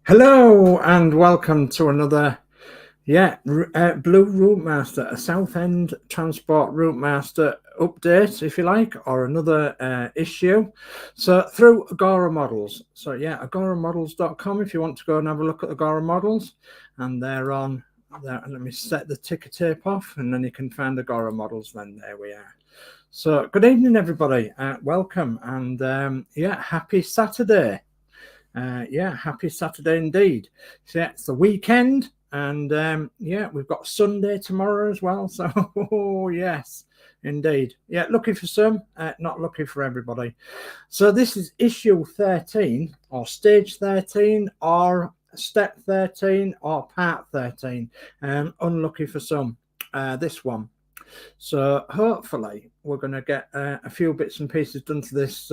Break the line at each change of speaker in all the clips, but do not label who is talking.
Hello and welcome to another Blue ROUTEMASTER, a Southend Transport ROUTEMASTER update, if you like, or another issue. So through Agora Models. So yeah, agoramodels.com if you want to go and have a look at Agora Models, and they're on there. Let me set the ticker tape off, and then you can find Agora Models. Then there we are. So good evening, everybody. Welcome, and happy Saturday. Happy Saturday indeed. So yeah, it's the weekend, and we've got Sunday tomorrow as well. So yes, indeed. Yeah, lucky for some, not lucky for everybody. So this is issue 13, or stage 13, or step 13, or part 13. Unlucky for some, this one. So hopefully we're going to get a few bits and pieces done to this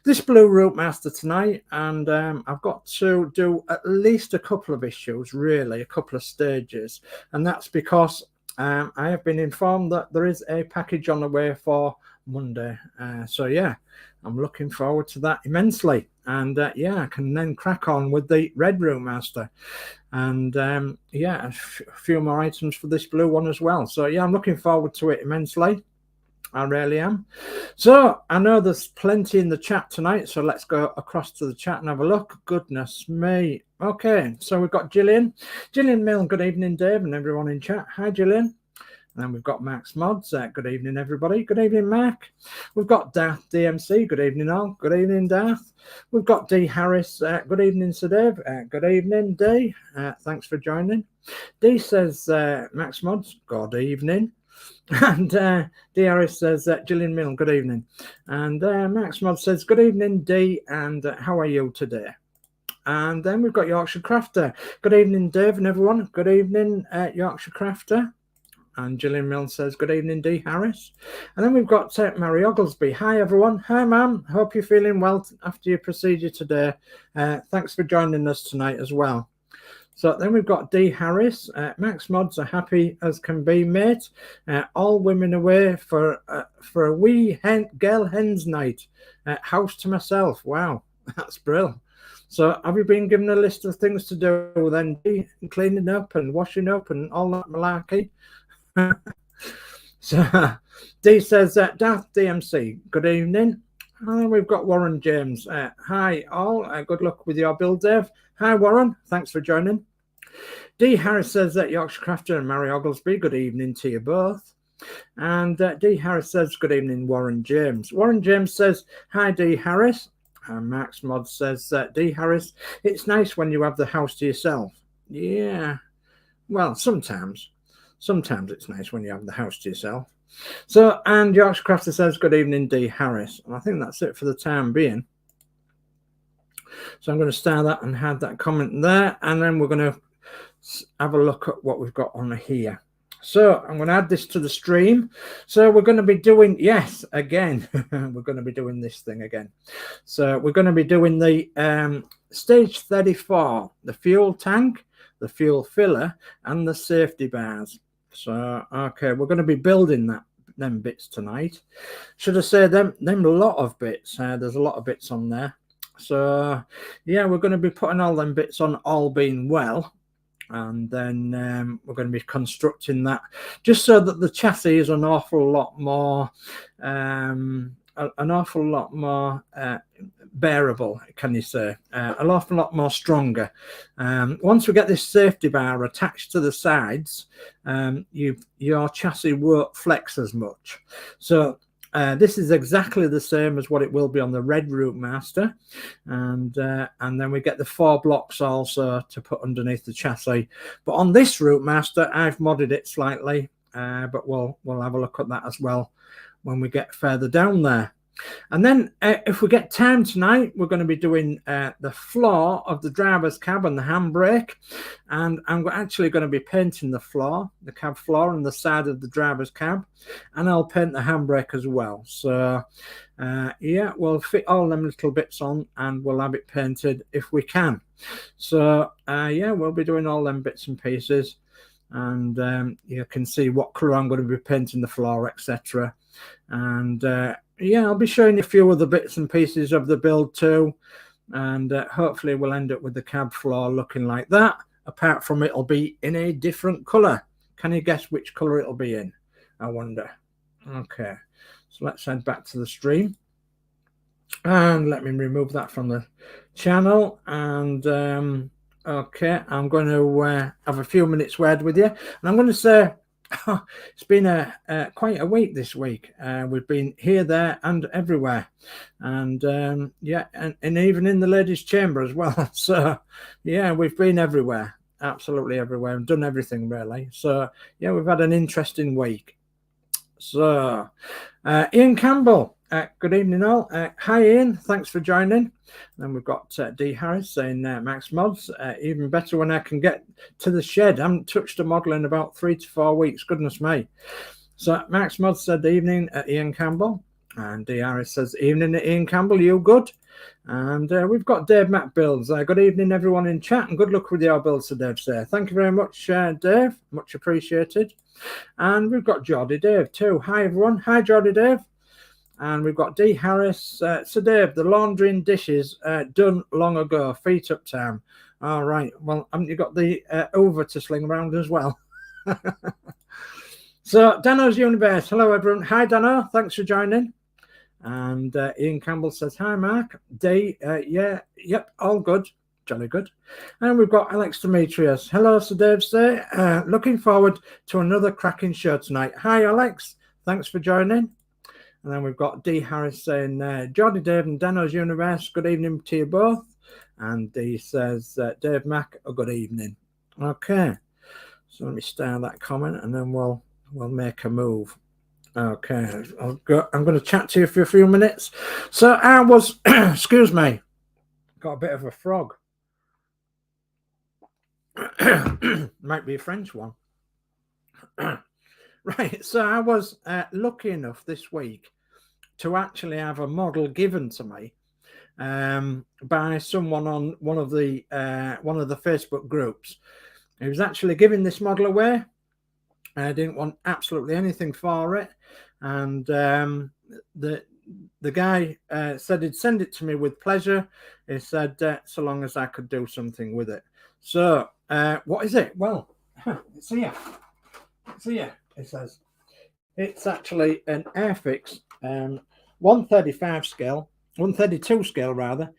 this Blue ROUTEMASTER tonight, and I've got to do at least a couple of issues, really, a couple of stages, and that's because I have been informed that there is a package on the way for Monday. So yeah, I'm looking forward to that immensely, and I can then crack on with the Red ROUTEMASTER. And a few more items for this blue one as well. So yeah, I'm looking forward to it immensely. I really am. So I know there's plenty in the chat tonight, so let's go across to the chat and have a look. Goodness me. Okay, so we've got Gillian Mill. Good evening, Dave, and everyone in chat. Hi, Gillian. And then we've got Max Modz. Good evening, everybody. Good evening, Mark. We've got Darth DMC. Good evening, all. Good evening, Darth. We've got D Harris. Good evening, Sir Dave. Good evening, D. Thanks for joining. D says, Max Modz, good evening. And D Harris says, Gillian Mill, good evening. And Max Modz says, good evening, D. And how are you today? And then we've got Yorkshire Crafter. Good evening, Dave and everyone. Good evening, Yorkshire Crafter. And Gillian Mills says, good evening, D. Harris. And then we've got Mary Oglesby. Hi, everyone. Hi, ma'am. Hope you're feeling well after your procedure today. Thanks for joining us tonight as well. So then we've got D. Harris. Max Modz are happy as can be, mate. All women away for a wee girl hens night. House to myself. Wow, that's brilliant. So have you been given a list of things to do then, D? Cleaning up and washing up and all that malarkey? So D says, Darth DMC, good evening. And we've got Warren James. Hi all, good luck with your build, Dave. Hi Warren, thanks for joining. D Harris says that Yorkshire Crafter and Mary Oglesby, good evening to you both. And D Harris says, good evening, Warren James. Warren James says, hi D Harris. And Max Modz says, D Harris, it's nice when you have the house to yourself. Yeah, well, sometimes it's nice when you have the house to yourself. So, and Yorkshire Crafter says, good evening, D. Harris. And I think that's it for the time being. So I'm going to star that and have that comment there. And then we're going to have a look at what we've got on here. So I'm going to add this to the stream. So we're going to be doing, yes, again, we're going to be doing this thing again. So we're going to be doing the stage 34, the fuel tank, the fuel filler, and the safety bars. So, okay, we're going to be building them bits tonight. Should I say them a lot of bits? There's a lot of bits on there. So, yeah, we're going to be putting all them bits on, all being well. And then we're going to be constructing that just so that the chassis is an awful lot more bearable, can you say, an awful lot more stronger. Once we get this safety bar attached to the sides, your chassis won't flex as much. So this is exactly the same as what it will be on the Red ROUTEMASTER, and then we get the 4 blocks also to put underneath the chassis. But on this ROUTEMASTER, I've modded it slightly, but we'll have a look at that as well when we get further down there. And then if we get time tonight, we're going to be doing the floor of the driver's cab and the handbrake. And I'm actually going to be painting the floor, the cab floor and the side of the driver's cab. And I'll paint the handbrake as well. So, yeah, we'll fit all them little bits on and we'll have it painted if we can. So, yeah, we'll be doing all them bits and pieces. And you can see what colour I'm going to be painting the floor, etc. And yeah, I'll be showing you a few of the bits and pieces of the build too. and hopefully we'll end up with the cab floor looking like that. Apart from it'll be in a different color. Can you guess which color it'll be in? I wonder. Okay, so let's head back to the stream, and let me remove that from the channel. And okay, I'm going to have a few minutes word with you, and I'm going to say it's been quite a week this week. We've been here, there, and everywhere, and yeah, and even in the ladies' chamber as well. So yeah, we've been everywhere, absolutely everywhere, and done everything really. So yeah, we've had an interesting week. So Ian Campbell, good evening all. Hi Ian, thanks for joining. Then we've got D Harris saying Max Modz, even better when I can get to the shed. I haven't touched a model in about 3 to 4 weeks, goodness me. So Max Modz said evening at Ian Campbell, and D Harris says evening at Ian Campbell, you good? And we've got Dave Builds. Good evening everyone in chat, and good luck with your builds, Sir Dave. Sir, thank you very much, Dave, much appreciated. And we've got Geordie Dave too. Hi everyone. Hi Geordie Dave. And we've got D Harris. So Dave, the laundry and dishes done long ago. Feet up time. All right. Well, haven't you got the over to sling around as well? So Danno's Universe. Hello everyone. Hi Danno. Thanks for joining. And Ian Campbell says hi Mark. D. Yeah. Yep. All good. Jolly good. And we've got Alex Demetrius. Hello, Sir Dave. Say, looking forward to another cracking show tonight. Hi, Alex. Thanks for joining. And then we've got D Harris saying, Geordie Dave and Danno's Universe, good evening to you both. And D says, Dave Mac, a good evening. Okay. So let me start that comment, and then we'll make a move. Okay. I'm going to chat to you for a few minutes. So I was, excuse me, got a bit of a frog. Might be a French one. Right, so I was lucky enough this week to actually have a model given to me by someone on one of the Facebook groups. He was actually giving this model away. I didn't want absolutely anything for it, and the guy said he'd send it to me with pleasure. He said so long as I could do something with it. So what is it? Well, it's here. It's here. It says it's actually an Airfix 135 scale, 132 scale rather,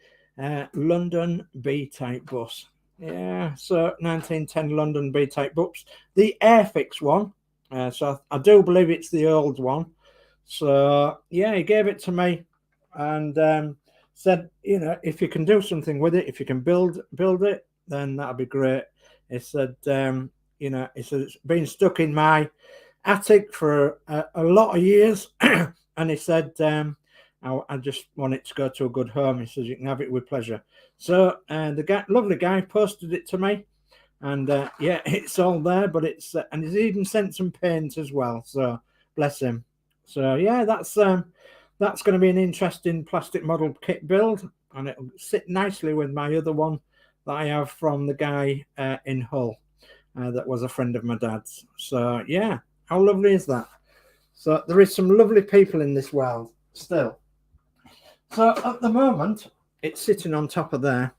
London B-type bus. Yeah, so 1910 London B-type bus, the Airfix one. So I do believe it's the old one. So yeah, he gave it to me and said, you know, if you can do something with it, if you can build it, then that'd be great. He said, you know, he said it's been stuck in my attic for a lot of years, and he said, I just want it to go to a good home. He says you can have it with pleasure. So the guy, lovely guy, posted it to me, and yeah, it's all there. But it's and he's even sent some paint as well. So bless him. So yeah, that's going to be an interesting plastic model kit build, and it'll sit nicely with my other one that I have from the guy in Hull that was a friend of my dad's. So yeah, how lovely is that? So there is some lovely people in this world still. So at the moment, it's sitting on top of there,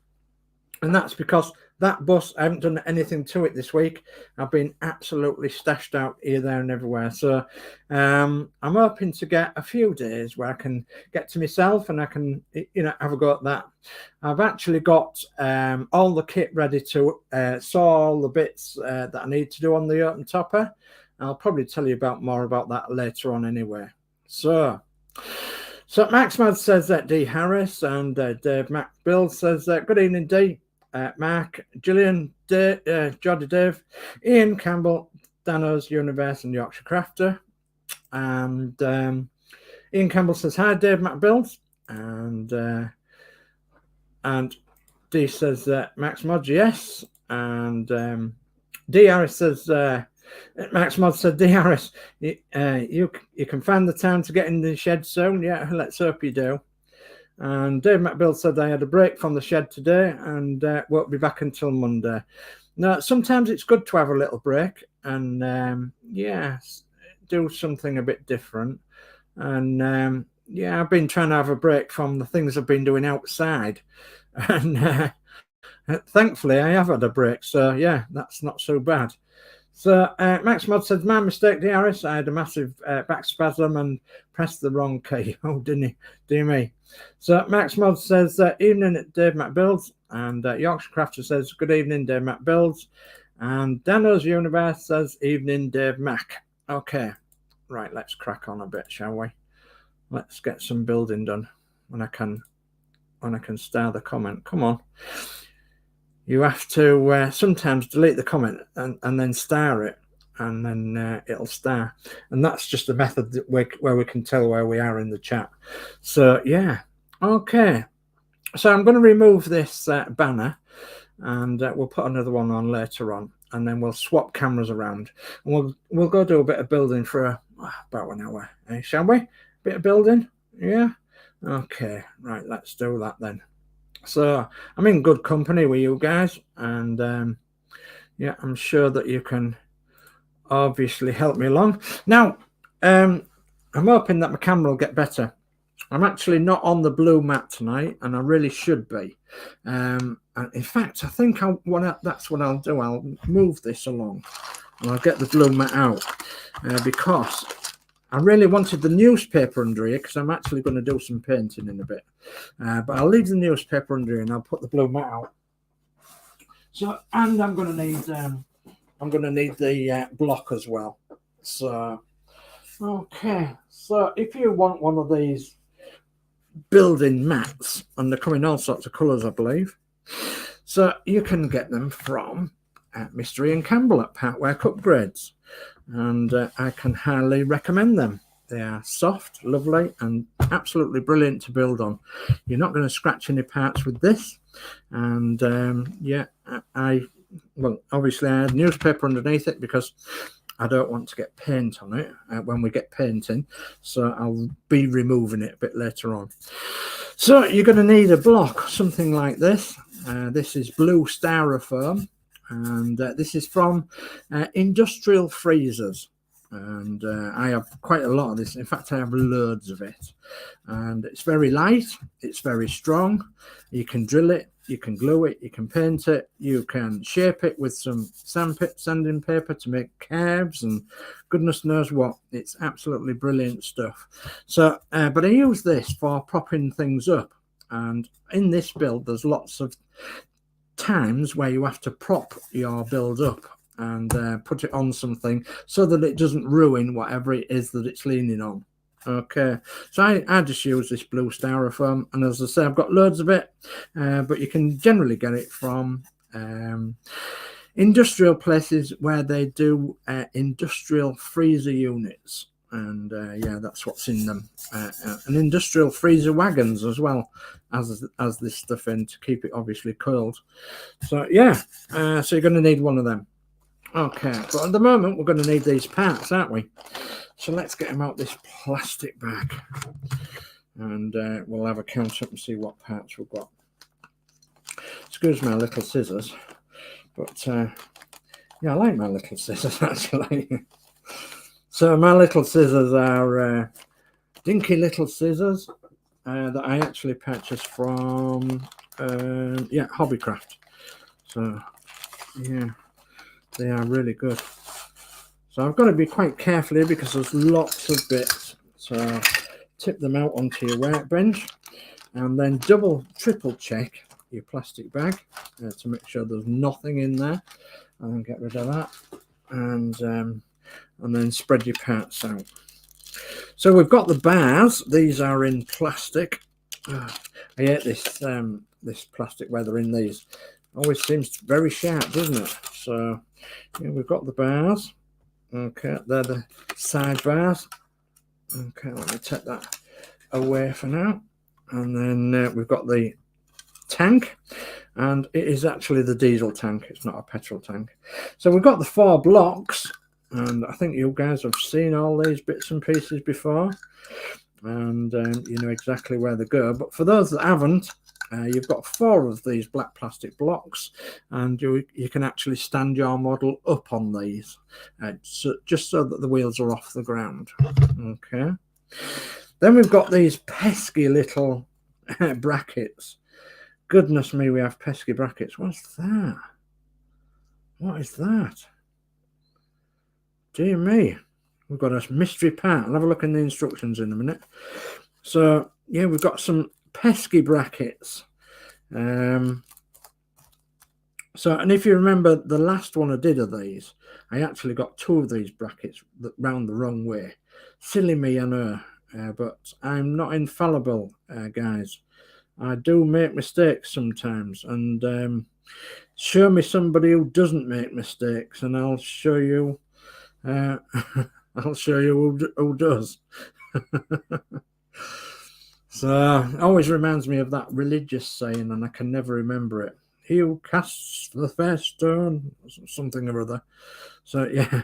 and that's because that bus, I haven't done anything to it this week. I've been absolutely stashed out here, there, and everywhere. So I'm hoping to get a few days where I can get to myself and I can, you know, have a go at that. I've actually got all the kit ready to saw all the bits that I need to do on the open topper. I'll probably tell you more about that later on anyway. So Max Modz says that D Harris, and Dave Builds says good evening D. Mark, Gillian, Geordie Dave, Ian Campbell, Danno's Universe and Yorkshire Crafter. And Ian Campbell says, hi, Dave Builds. And D says, Max Modz, yes. And D Harris says, Max Modz said, D Harris, you can find the time to get in the shed soon. Yeah, let's hope you do. And Dave McBill said I had a break from the shed today and won't be back until Monday. Now, sometimes it's good to have a little break and, yeah, do something a bit different. And, yeah, I've been trying to have a break from the things I've been doing outside And thankfully I have had a break, so yeah, that's not so bad. So Max Mod says, my mistake, DRS. I had a massive back spasm and pressed the wrong key. Oh, didn't he? Dear me. So Max Mod says, evening at Dave Mac Builds. And Yorkshire Crafter says, good evening, Dave Mac Builds. And Danno's Universe says, evening, Dave Mac. Okay, right, let's crack on a bit, shall we? Let's get some building done when I can star the comment. Come on. You have to sometimes delete the comment and then star it, and then it'll star. And that's just a method that where we can tell where we are in the chat. So yeah, okay. So I'm going to remove this banner, and we'll put another one on later on, and then we'll swap cameras around, and we'll go do a bit of building for about an hour, shall we? Bit of building, yeah. Okay, right. Let's do that then. So I'm in good company with you guys, and yeah, I'm sure that you can obviously help me along. Now, I'm hoping that my camera will get better. I'm actually not on the blue mat tonight, and I really should be. And in fact, I think that's what I'll do. I'll move this along, and I'll get the blue mat out because I really wanted the newspaper under here, because I'm actually going to do some painting in a bit. But I'll leave the newspaper under here, and I'll put the blue mat out. So, and I'm going to need the block as well. So, okay. So, if you want one of these building mats, and they're coming all sorts of colours, I believe. So you can get them from Mystery and Campbell at Partwork Upgrades. And I can highly recommend them. They are soft, lovely, and absolutely brilliant to build on. You're not going to scratch any parts with this. And yeah, well, obviously I had newspaper underneath it because I don't want to get paint on it when we get painting. So I'll be removing it a bit later on. So you're going to need a block, something like this. This is blue styrofoam. And this is from Industrial Freezers, and I have quite a lot of this. In fact, I have loads of it, and it's very light, it's very strong. You can drill it, you can glue it, you can paint it, you can shape it with some sanding paper to make curves and goodness knows what. It's absolutely brilliant stuff. So but I use this for propping things up, and in this build there's lots of times where you have to prop your build up and put it on something so that it doesn't ruin whatever it is that it's leaning on. Okay, so I just use this blue styrofoam, and as I say, I've got loads of it, but you can generally get it from industrial places where they do industrial freezer units. And yeah, that's what's in them. And industrial freezer wagons as well as this stuff in to keep it obviously coiled. So yeah, so you're going to need one of them. Okay, but at the moment we're going to need these parts, aren't we? So let's get them out this plastic bag, and we'll have a count up and see what parts we've got. Excuse my little scissors, but yeah, I like my little scissors actually. So my little scissors are dinky little scissors that I actually purchased from yeah, Hobbycraft. So yeah, they are really good. So I've got to be quite careful here because there's lots of bits. So tip them out onto your workbench, and then triple check your plastic bag to make sure there's nothing in there, and then get rid of that, and then spread your parts out. So we've got the bars. These are in plastic. I hate this this plastic where they're in these. Always seems very sharp, doesn't it? So yeah, we've got the bars. Okay, they're the side bars. Okay, let me take that away for now. And then we've got the tank, and it is actually the diesel tank. It's not a petrol tank. So we've got the 4 blocks. And I think you guys have seen all these bits and pieces before, and you know exactly where they go. But for those that haven't, you've got 4 of these black plastic blocks, and you can actually stand your model up on these, just so that the wheels are off the ground. Okay. Then we've got these pesky little brackets. goodness me, we have pesky brackets. What's that? What is that? Dear me. We've got a mystery part. I'll have a look in the instructions in a minute. So, yeah, we've got some pesky brackets. And if you remember the last one I did of these, I actually got 2 of these brackets round the wrong way. Silly me, I know, but I'm not infallible, guys. I do make mistakes sometimes, and show me somebody who doesn't make mistakes, and I'll show you. I'll show you who does. So it always reminds me of that religious saying, and I can never remember it. He who casts the first stone, something or other. So yeah,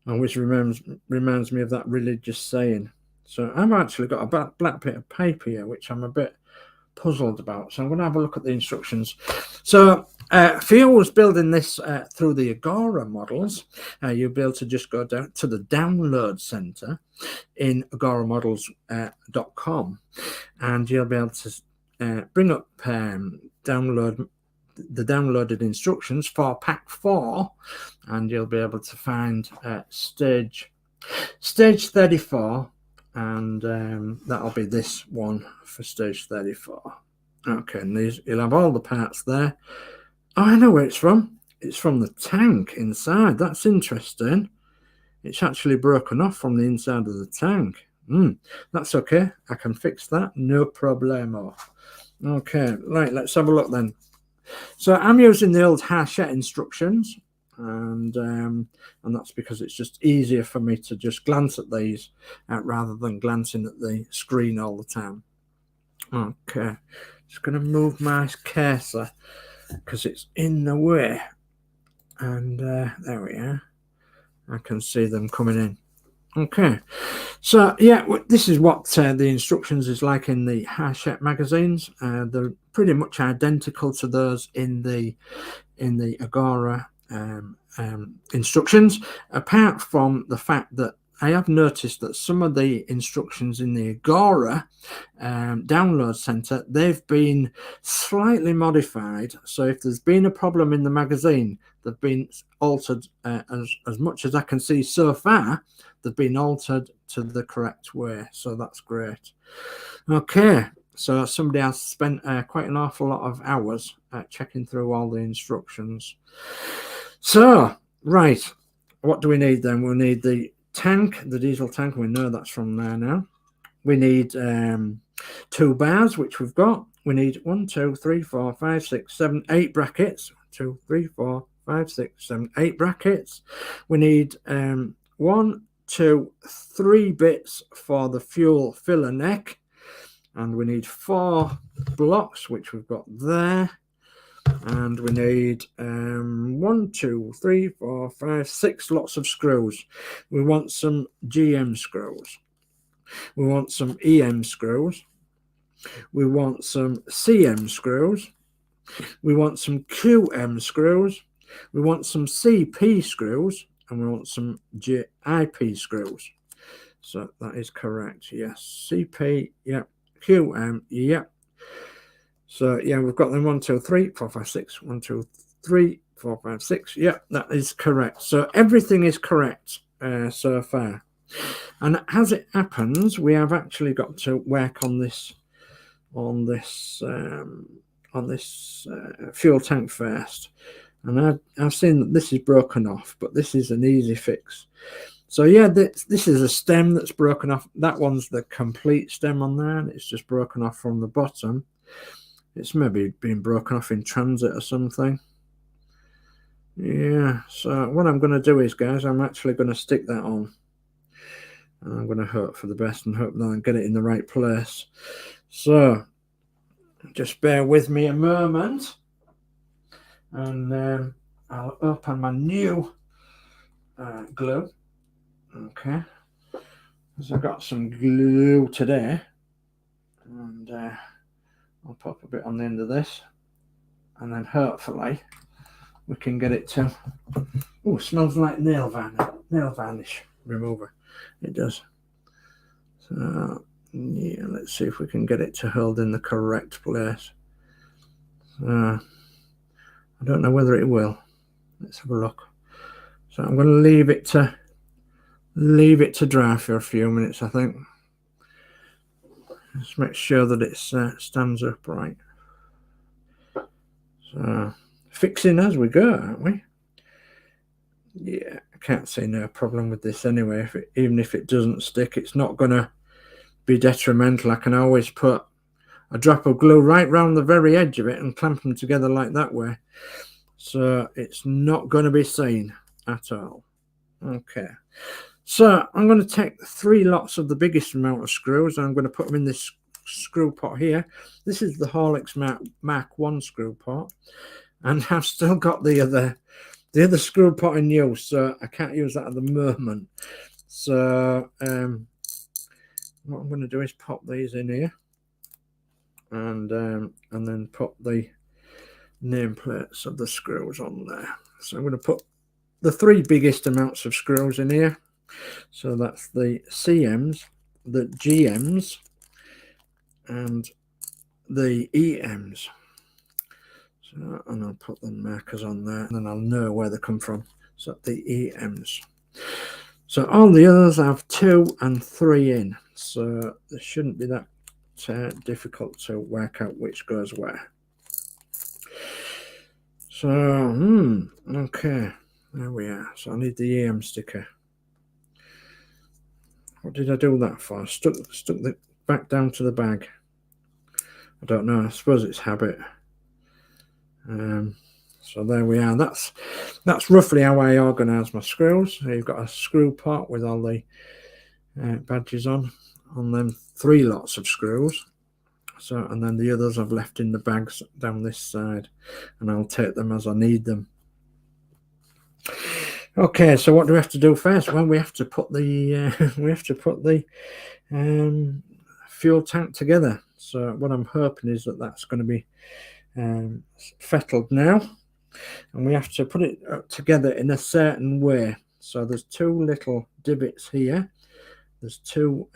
always reminds me of that religious saying. So I've actually got a black bit of paper here, which I'm a bit puzzled about. So I'm going to have a look at the instructions. So for you who's building this through the Agora models, you'll be able to just go down to the download center in agoramodels.com, and you'll be able to bring up download the downloaded instructions for pack 4, and you'll be able to find stage 34, and that'll be this one for stage 34. Okay, and you'll have all the parts there. Oh, I know where it's from. It's from the tank inside. That's interesting. It's actually broken off from the inside of the tank. That's okay. I can fix that. No problemo. Okay, right, let's have a look then. So I'm using the old Hachette instructions, and that's because it's just easier for me to just glance at these rather than glancing at the screen all the time. Okay, just going to move my cursor because it's in the way, and there we are. I can see them coming in. Okay, so yeah, this is what the instructions is like in the Hachette magazines. They're pretty much identical to those in the Agora instructions, apart from the fact that I have noticed that some of the instructions in the Agora download center, they've been slightly modified. So if there's been a problem in the magazine, they've been altered as much as I can see so far. They've been altered to the correct way, so that's great. Okay, so somebody has spent quite an awful lot of hours checking through all the instructions. So, right, what do we need then? We'll need the tank, the diesel tank. We know that's from there now. We need 2 bars, which we've got. We need 1, 2, 3, 4, 5, 6, 7, 8 brackets. 2, 3, 4, 5, 6, 7, 8 brackets. We need 1, 2, 3 bits for the fuel filler neck, and we need 4 blocks, which we've got there, and we need 1, 2, 3, 4, 5, 6 lots of screws. We want some GM screws, we want some EM screws, we want some CM screws, we want some QM screws, we want some CP screws, and we want some IP screws. So that is correct. Yes, CP, yeah, QM, yeah. So yeah, we've got them 1, 2, 3, 4, 5, 6. 1, 2, 3, 4, 5, 6. Yeah, that is correct. So everything is correct so far. And as it happens, we have actually got to work on this fuel tank first. And I've seen that this is broken off, but this is an easy fix. So yeah, this is a stem that's broken off. That one's the complete stem on there, and it's just broken off from the bottom. It's maybe been broken off in transit or something. Yeah, so what I'm going to do is, guys, I'm actually going to stick that on. And I'm going to hope for the best and hope that I get it in the right place. So just bear with me a moment, and I'll open my new glue. Okay, so I've got some glue today, and I'll pop a bit on the end of this, and then hopefully we can get it to. Oh, smells like nail varnish remover. It does. So yeah, let's see if we can get it to hold in the correct place. I don't know whether it will. Let's have a look. So I'm going to leave it to dry for a few minutes, I think. Just make sure that it stands upright. So fixing as we go, aren't we? Yeah, I can't see no problem with this anyway. Even if it doesn't stick, it's not going to be detrimental. I can always put a drop of glue right round the very edge of it and clamp them together like that way. So it's not going to be seen at all. Okay. So I'm going to take 3 lots of the biggest amount of screws and I'm going to put them in this screw pot here. This is the Horlix Mark 1 screw pot, and I've still got the other screw pot in use, so I can't use that at the moment. So what I'm going to do is pop these in here and then put the nameplates of the screws on there. So I'm going to put the 3 biggest amounts of screws in here. So that's the CMs, the GMs, and the EMs. So, and I'll put the markers on there, and then I'll know where they come from. So the EMs. So all the others have 2 and 3 in. So it shouldn't be that difficult to work out which goes where. So, okay, there we are. So I need the EM sticker. What did I do that for? Stuck the back down to the bag. I don't know. I suppose it's habit. So there we are. That's roughly how I organise my screws. So you've got a screw pot with all the badges on them 3 lots of screws. So, and then the others I've left in the bags down this side, and I'll take them as I need them. Okay, so what do we have to do first? Well, we have to put the fuel tank together. So what I'm hoping is that that's going to be fettled now, and we have to put it together in a certain way. So there's 2 little divots here. There's 2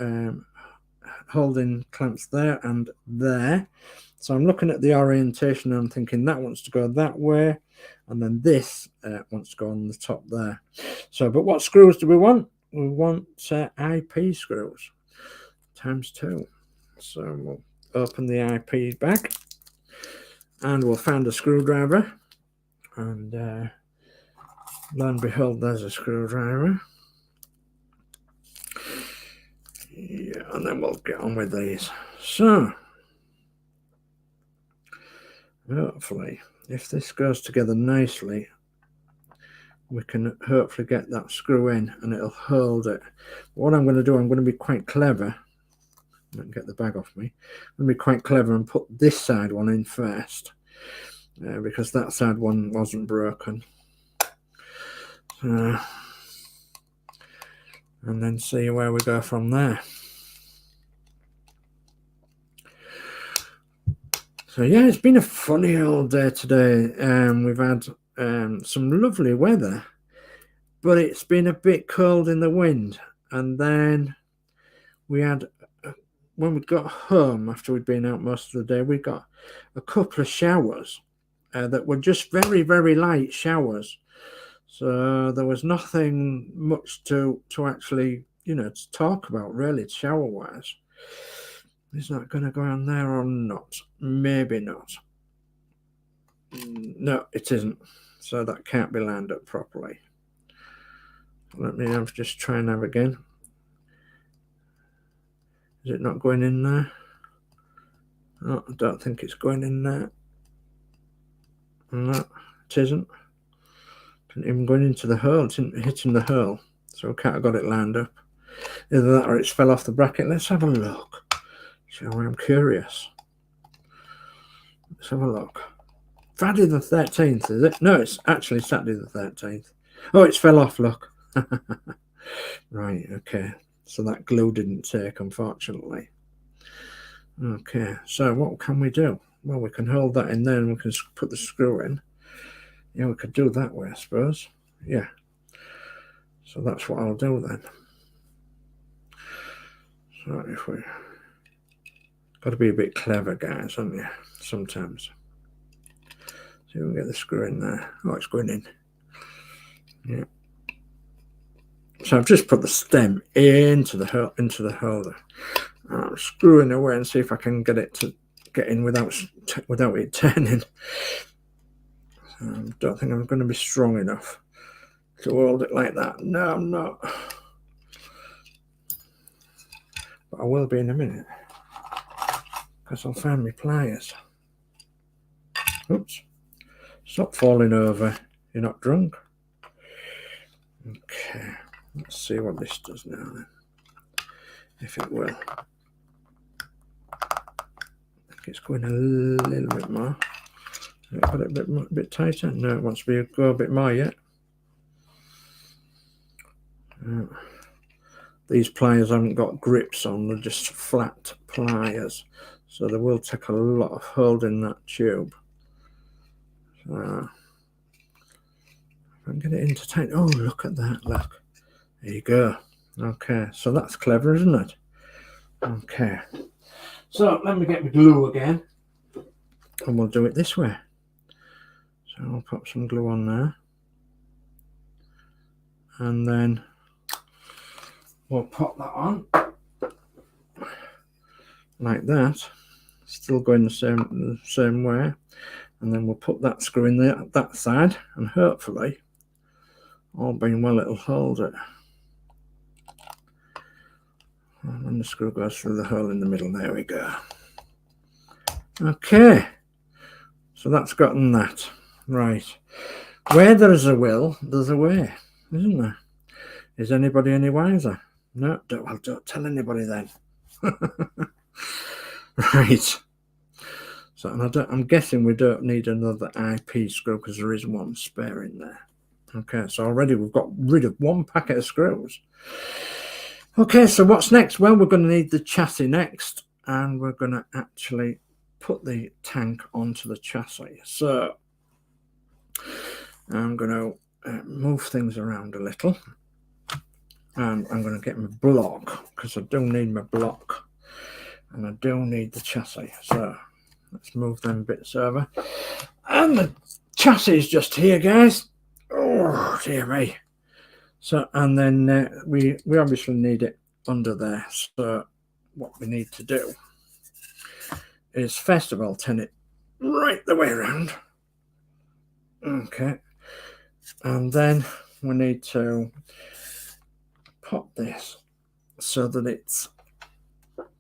holding clamps there and there. So I'm looking at the orientation and I'm thinking that wants to go that way, and then this wants to go on the top there. So, but what screws do we want? We want IP screws times 2. So we'll open the IP bag and we'll find a screwdriver, and lo and behold, there's a screwdriver. Yeah, and then we'll get on with these. So hopefully, if this goes together nicely, we can hopefully get that screw in and it'll hold it. What I'm going to do, I'm going to be quite clever. I can get the bag off me. I'm going to be quite clever and put this side one in first, because that side one wasn't broken. And then see where we go from there. So yeah, it's been a funny old day today. We've had some lovely weather, but it's been a bit cold in the wind. And then we had, when we got home after we'd been out most of the day, we got a couple of showers that were just very, very light showers. So there was nothing much to actually, to talk about really, shower-wise. Is that going to go on there or not? Maybe not. No, it isn't. So that can't be lined up properly. Let me just try and have again. Is it not going in there? No, I don't think it's going in there. No, it isn't. It isn't even going into the hole. It isn't hitting the hole. So I can't have got it lined up. Either that or it's fell off the bracket. Let's have a look. Shall we? I'm curious. Let's have a look. Friday the 13th, is it? No, it's actually Saturday the 13th. Oh, it's fell off, look. Right, okay. So that glue didn't take, unfortunately. Okay, so what can we do? Well, we can hold that in there and we can put the screw in. Yeah, we could do that way, I suppose. Yeah. So that's what I'll do then. So if we... Got to be a bit clever, guys, haven't you? Sometimes. See if we can get the screw in there. Oh, it's going in. Yeah. So I've just put the stem into the holder. I'm screwing away and see if I can get it to get in without it turning. I don't think I'm going to be strong enough to hold it like that. No, I'm not. But I will be in a minute, because I'll find my pliers. Oops. Stop falling over. You're not drunk. Okay. Let's see what this does now then. If it will. I think it's going a little bit more. Put it a bit tighter. No, it wants to go a bit more yet. These pliers haven't got grips on, they're just flat pliers, so they will take a lot of holding that tube. So I can get it into tight. Oh, look at that, look. There you go. Okay, so that's clever, isn't it? Okay, so let me get my glue again, and we'll do it this way. So I'll put some glue on there, and then we'll pop that on like that, still going the same way, and then we'll put that screw in there at that side, and hopefully, all being well, it'll hold it. And then the screw goes through the hole in the middle. There we go. Okay, so that's gotten that right. Where there's a will, there's a way, isn't there? Is anybody any wiser? No, don't tell anybody then. Right. So I'm guessing we don't need another IP screw, because there is one spare in there. Okay, so already we've got rid of one packet of screws. Okay, so what's next? Well, we're going to need the chassis next, and we're going to actually put the tank onto the chassis. So I'm going to move things around a little. And I'm going to get my block, because I do need my block, and I do need the chassis. So let's move them bits over. And the chassis is just here, guys. Oh, dear me. So, and then we obviously need it under there. So what we need to do is first of all turn it right the way around. Okay. And then we need to pop this so that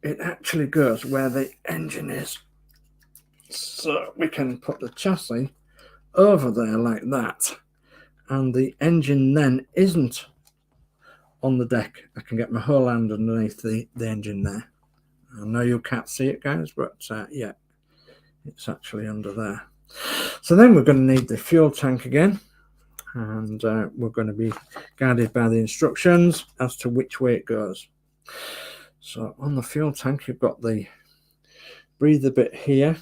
it actually goes where the engine is, so we can put the chassis over there like that, and the engine then isn't on the deck. I can get my whole hand underneath the engine there. I know you can't see it, guys, but yeah, it's actually under there. So then we're going to need the fuel tank again, and we're going to be guided by the instructions as to which way it goes. So on the fuel tank, you've got the breather bit here,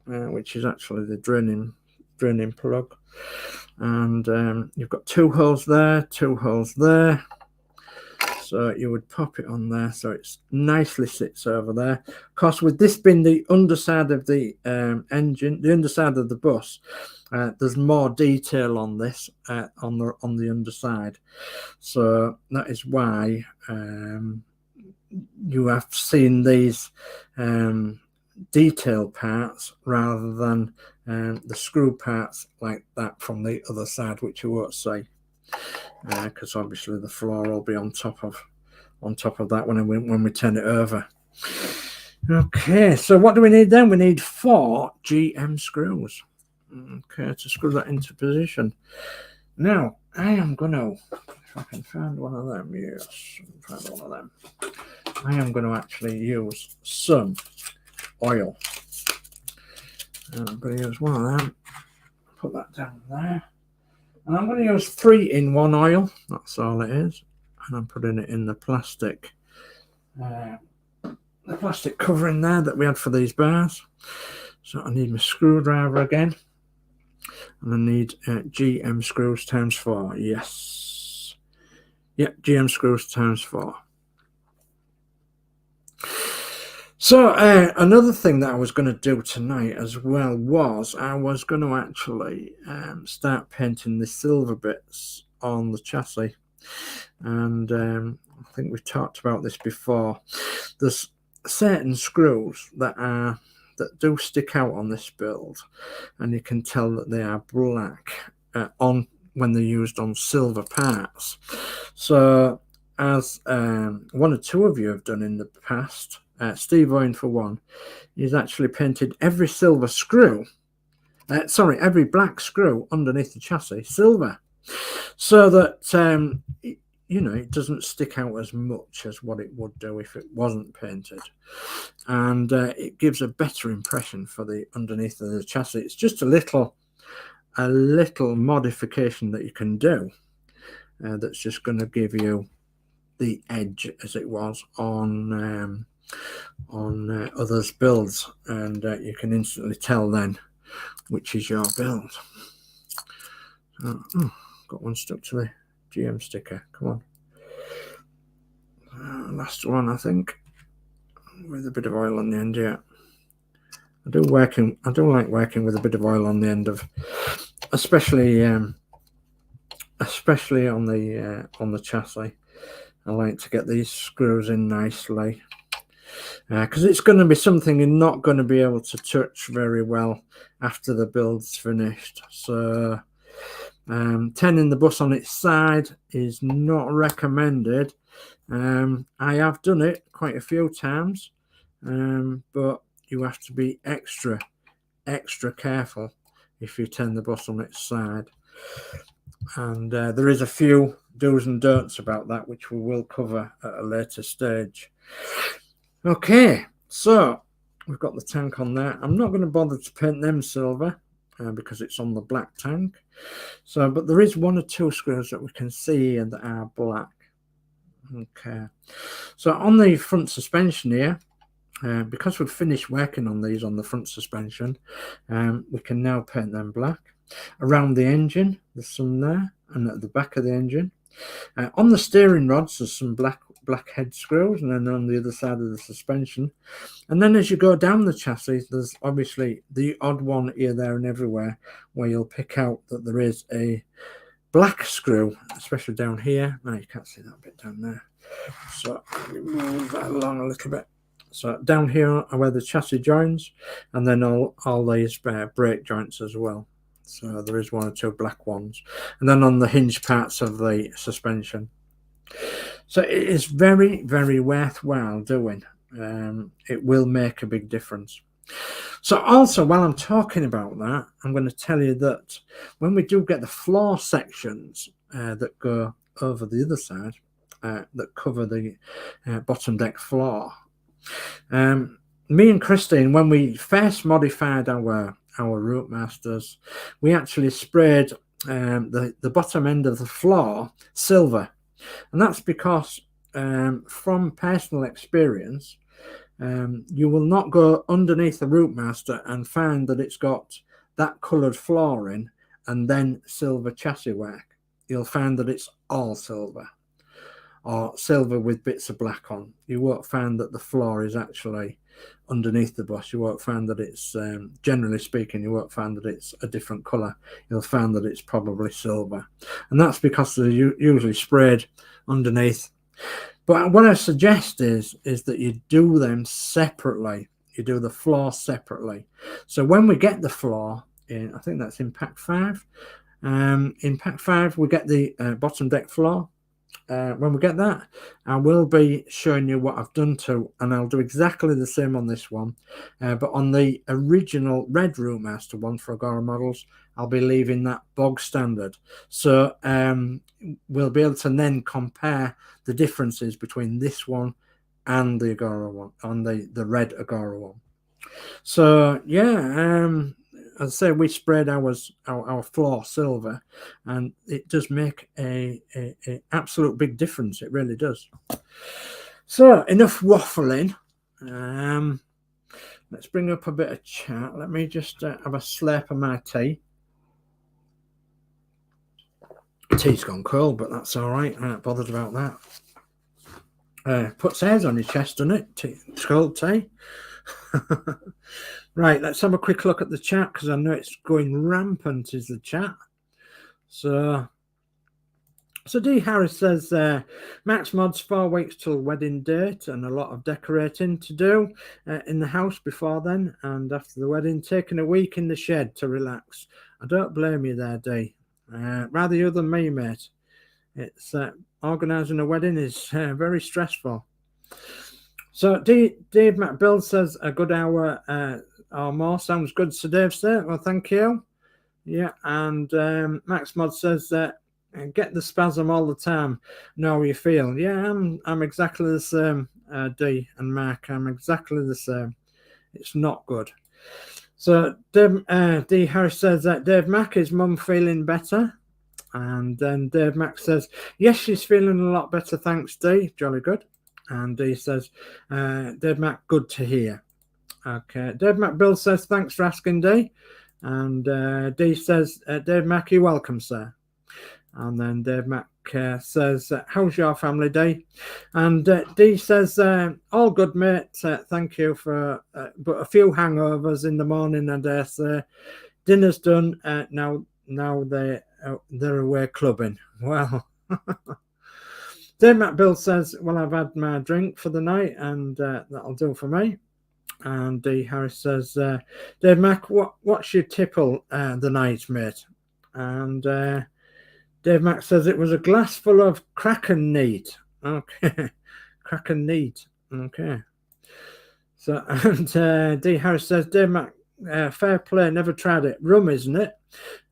which is actually the draining plug, and you've got two holes there, two holes there. So you would pop it on there so it nicely sits over there. Of course, with this being the underside of the engine, the underside of the bus, there's more detail on this on the underside. So that is why you have seen these detail parts rather than the screw parts like that from the other side, which you won't see. Because obviously the floor will be on top of that when we turn it over. Okay, so what do we need then? We need 4 GM screws. Okay, to screw that into position. Now I am gonna, if I can find one of them, yes, find one of them. I am going to actually use some oil. And I'm going to use one of them. Put that down there. And I'm going to use 3-in-1 oil. That's all it is. And I'm putting it in the plastic covering there that we had for these bars. So I need my screwdriver again. And I need GM screws times 4. Yes. Yep, GM screws times 4. So another thing that I was going to do tonight as well was I was going to actually start painting the silver bits on the chassis, and I think we've talked about this before. There's certain screws that do stick out on this build, and you can tell that they are black on when they're used on silver parts. So as one or two of you have done in the past, Steve Owen for one, he's actually painted every silver screw, every black screw underneath the chassis silver, so that it doesn't stick out as much as what it would do if it wasn't painted, and it gives a better impression for the underneath of the chassis. It's just a little modification that you can do that's just going to give you the edge as it was on others' builds, and you can instantly tell then which is your build. Got one stuck to the GM sticker. Come on, last one, I think, with a bit of oil on the end. Yeah, I do like working with a bit of oil on the end of, especially on the chassis. I like to get these screws in nicely, because it's going to be something you're not going to be able to touch very well after the build's finished. So turning the bus on its side is not recommended. I have done it quite a few times, but you have to be extra careful if you turn the bus on its side, and there is a few do's and don'ts about that, which we will cover at a later stage. Okay, so we've got the tank on there. I'm not going to bother to paint them silver because it's on the black tank. So, but there is one or two screws that we can see and that are black. Okay, so on the front suspension here, because we've finished working on these on the front suspension, we can now paint them black. Around the engine, there's some there, and at the back of the engine. On the steering rods, there's some black head screws, and then on the other side of the suspension. And then as you go down the chassis, there's obviously the odd one here, there, and everywhere where you'll pick out that there is a black screw, especially down here. Now you can't see that bit down there, so move that along a little bit. So down here are where the chassis joins, and then all these brake joints as well. So there is one or two black ones, and then on the hinge parts of the suspension. So it is very, very worthwhile doing. It will make a big difference. So also, while I'm talking about that, I'm going to tell you that when we do get the floor sections that go over the other side, that cover the bottom deck floor, me and Christine, when we first modified our ROUTEMASTERs, we actually sprayed the bottom end of the floor silver, and that's because from personal experience, you will not go underneath the ROUTEMASTER and find that it's got that coloured flooring and then silver chassis work. You'll find that it's all silver, or silver with bits of black on. You won't find that the floor is actually underneath the bus. You won't find that it's, generally speaking, you won't find that it's a different colour. You'll find that it's probably silver, and that's because they're usually sprayed underneath. But what I suggest is that you do them separately. You do the floor separately. So when we get the floor in, I think that's in pack 5. In pack 5 we get the bottom deck floor. When we get that, I will be showing you what I've done to, and I'll do exactly the same on this one, but on the original red ROUTEMASTER one for Agora models, I'll be leaving that bog standard. So we'll be able to then compare the differences between this one and the Agora one, on the red Agora one. So yeah, as I say, we sprayed our floor silver, and it does make a absolute big difference. It really does. So enough waffling. Let's bring up a bit of chat. Let me just have a slurp of my tea. Tea's gone cold, but that's all right. I'm not bothered about that. Puts hairs on his chest, doesn't it? Skull tea. Right, let's have a quick look at the chat, because I know it's going rampant, is the chat. So D. Harris says, Max Modz, 4 weeks till wedding date and a lot of decorating to do in the house before then and after the wedding. Taking a week in the shed to relax. I don't blame you there, D. Rather you than me, mate. It's organising a wedding is very stressful. So Dave McBill says a good hour or more sounds good. So Dave said, well, thank you. Yeah, and Max Mod says that get the spasm all the time. Know how you feel. Yeah, I'm exactly the same. D and Mark, I'm exactly the same. It's not good. So D Harris says that Dave Mack, is mum feeling better? And then Dave Mack says, yes, she's feeling a lot better, thanks, D. Jolly good. And D says, Dave Mack, good to hear. Okay, Dave Mack Bill says, thanks for asking, D. And D says, Dave Mack, you're welcome, sir. And then Dave Mack says, how's your family, D? And D says, all good, mate. Thank you for, but a few hangovers in the morning, I dare say. Dinner's done. Now they're away clubbing. Well, Dave Mack Bill says, well, I've had my drink for the night, and that'll do for me. And D Harris says, Dave Mack, what's your tipple the night, mate? And Dave Mack says it was a glass full of Kraken neat. Okay, Kraken neat. Okay. So, and D Harris says, Dave Mack, fair play, never tried it. Rum, isn't it?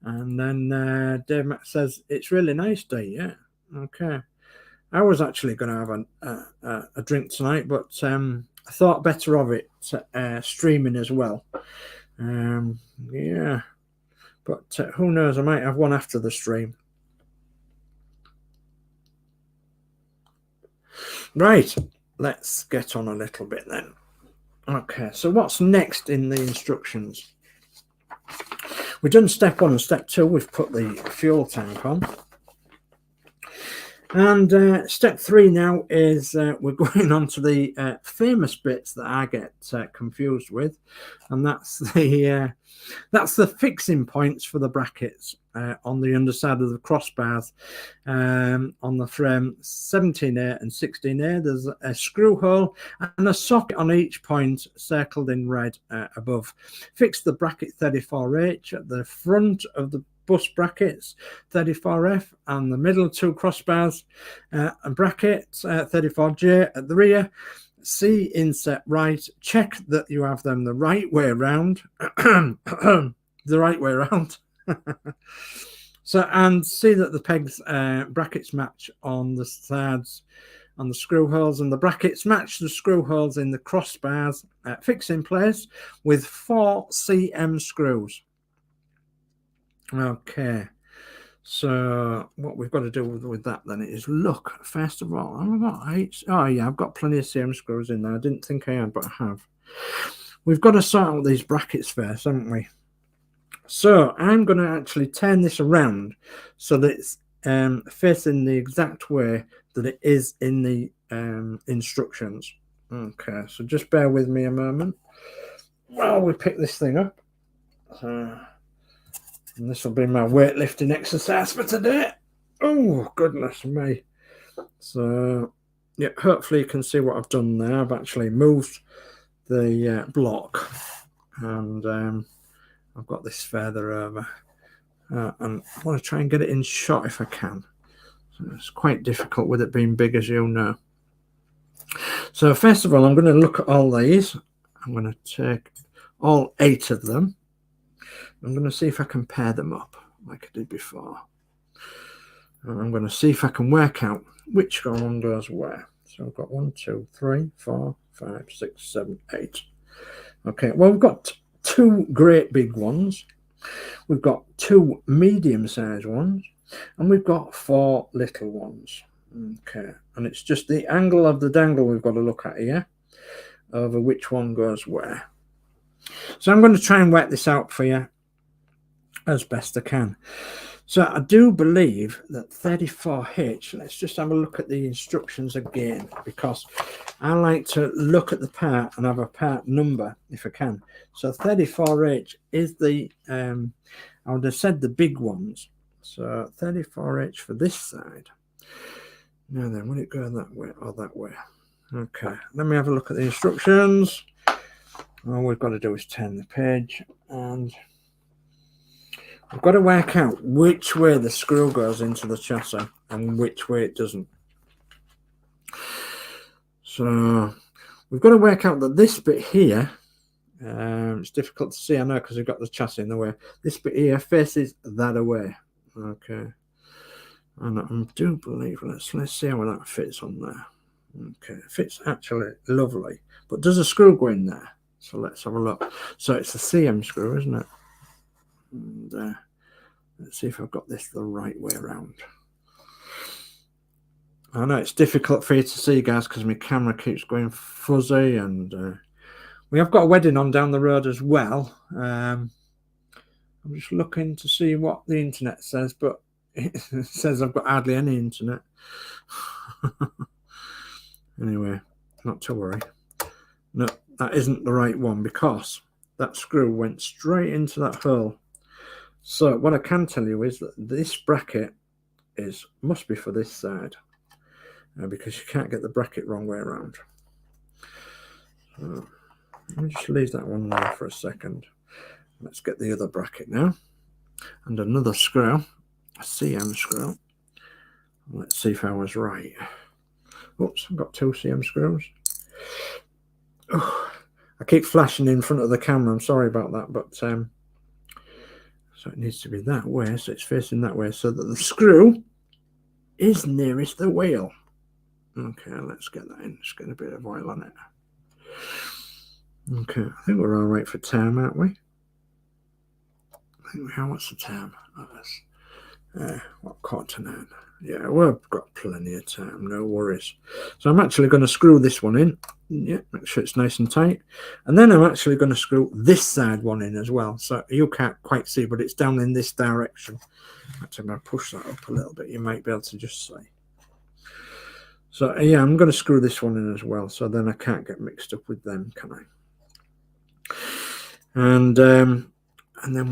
And then Dave Mack says, it's really nice, D. Yeah. Okay. I was actually going to have a drink tonight, but I thought better of it streaming as well. Yeah. But who knows? I might have one after the stream. Right. Let's get on a little bit then. Okay. So what's next in the instructions? We've done step 1 and step 2. We've put the fuel tank on. And step 3 now is we're going on to the famous bits that I get confused with, and that's the fixing points for the brackets on the underside of the crossbars on the frame 17A and 16A. There's a screw hole and a socket on each point circled in red above. Fix the bracket 34H at the front of the bus brackets 34F and the middle 2 crossbars and brackets 34J at the rear. See inset right. Check that you have them the right way around. The right way around. So, and see that the pegs brackets match on the sides on the screw holes, and the brackets match the screw holes in the crossbars. Fix in place with 4 cm screws. Okay, so what we've got to do with that then is look, first of all, I've got 8. Oh yeah, I've got plenty of CM screws in there. I didn't think I had, but I have. We've got to sort out these brackets first, haven't we? So I'm going to actually turn this around so that it's facing the exact way that it is in the instructions. Okay, so just bear with me a moment while we pick this thing up. And this will be my weightlifting exercise for today. Oh, goodness me. So, yeah, hopefully you can see what I've done there. I've actually moved the block, and I've got this further over. And I want to try and get it in shot if I can. So it's quite difficult with it being big, as you know. So, first of all, I'm going to look at all these. I'm going to take all 8 of them. I'm going to see if I can pair them up like I did before. And I'm going to see if I can work out which one goes where. So I've got 1, 2, 3, 4, 5, 6, 7, 8. Okay, well, we've got 2 great big ones. We've got 2 medium-sized ones. And we've got 4 little ones. Okay, and it's just the angle of the dangle we've got to look at here over which one goes where. So I'm going to try and work this out for you as best I can. So I do believe that 34H, let's just have a look at the instructions again, because I like to look at the part and have a part number if I can. So 34H is the, I would have said the big ones. So 34H for this side. Now then, will it go that way or that way? Okay, let me have a look at the instructions. All we've got to do is turn the page, and I've got to work out which way the screw goes into the chassis and which way it doesn't. So we've got to work out that this bit here, it's difficult to see, I know, because we've got the chassis in the way. This bit here faces that away. Okay. And I do believe, let's see how that fits on there. Okay, it fits actually lovely. But does a screw go in there? So let's have a look. So it's a CM screw, isn't it? And let's see if I've got this the right way around. I know it's difficult for you to see, guys, because my camera keeps going fuzzy, and we have got a wedding on down the road as well. I'm just looking to see what the internet says, but it says I've got hardly any internet. Anyway, not to worry. No, that isn't the right one, because that screw went straight into that hole. So what I can tell you is that this bracket must be for this side, because you can't get the bracket wrong way around. So let me just leave that one there for a second. Let's get the other bracket now, and another screw, a CM screw. Let's see if I was right. Oops, I've got 2 CM screws. Oh, I keep flashing in front of the camera, I'm sorry about that, but so it needs to be that way, so it's facing that way, so that the screw is nearest the wheel. Okay, let's get that in. Just get a bit of oil on it. Okay, I think we're all right for time, aren't we? I think we are. What's the time? What, 8:45? Yeah, we've got plenty of time, no worries. So I'm actually going to screw this one in. Yeah, make sure it's nice and tight. And then I'm actually going to screw this side one in as well. So you can't quite see, but it's down in this direction. Actually, I'm going to push that up a little bit. You might be able to just see. So yeah, I'm going to screw this one in as well. So then I can't get mixed up with them, can I? And then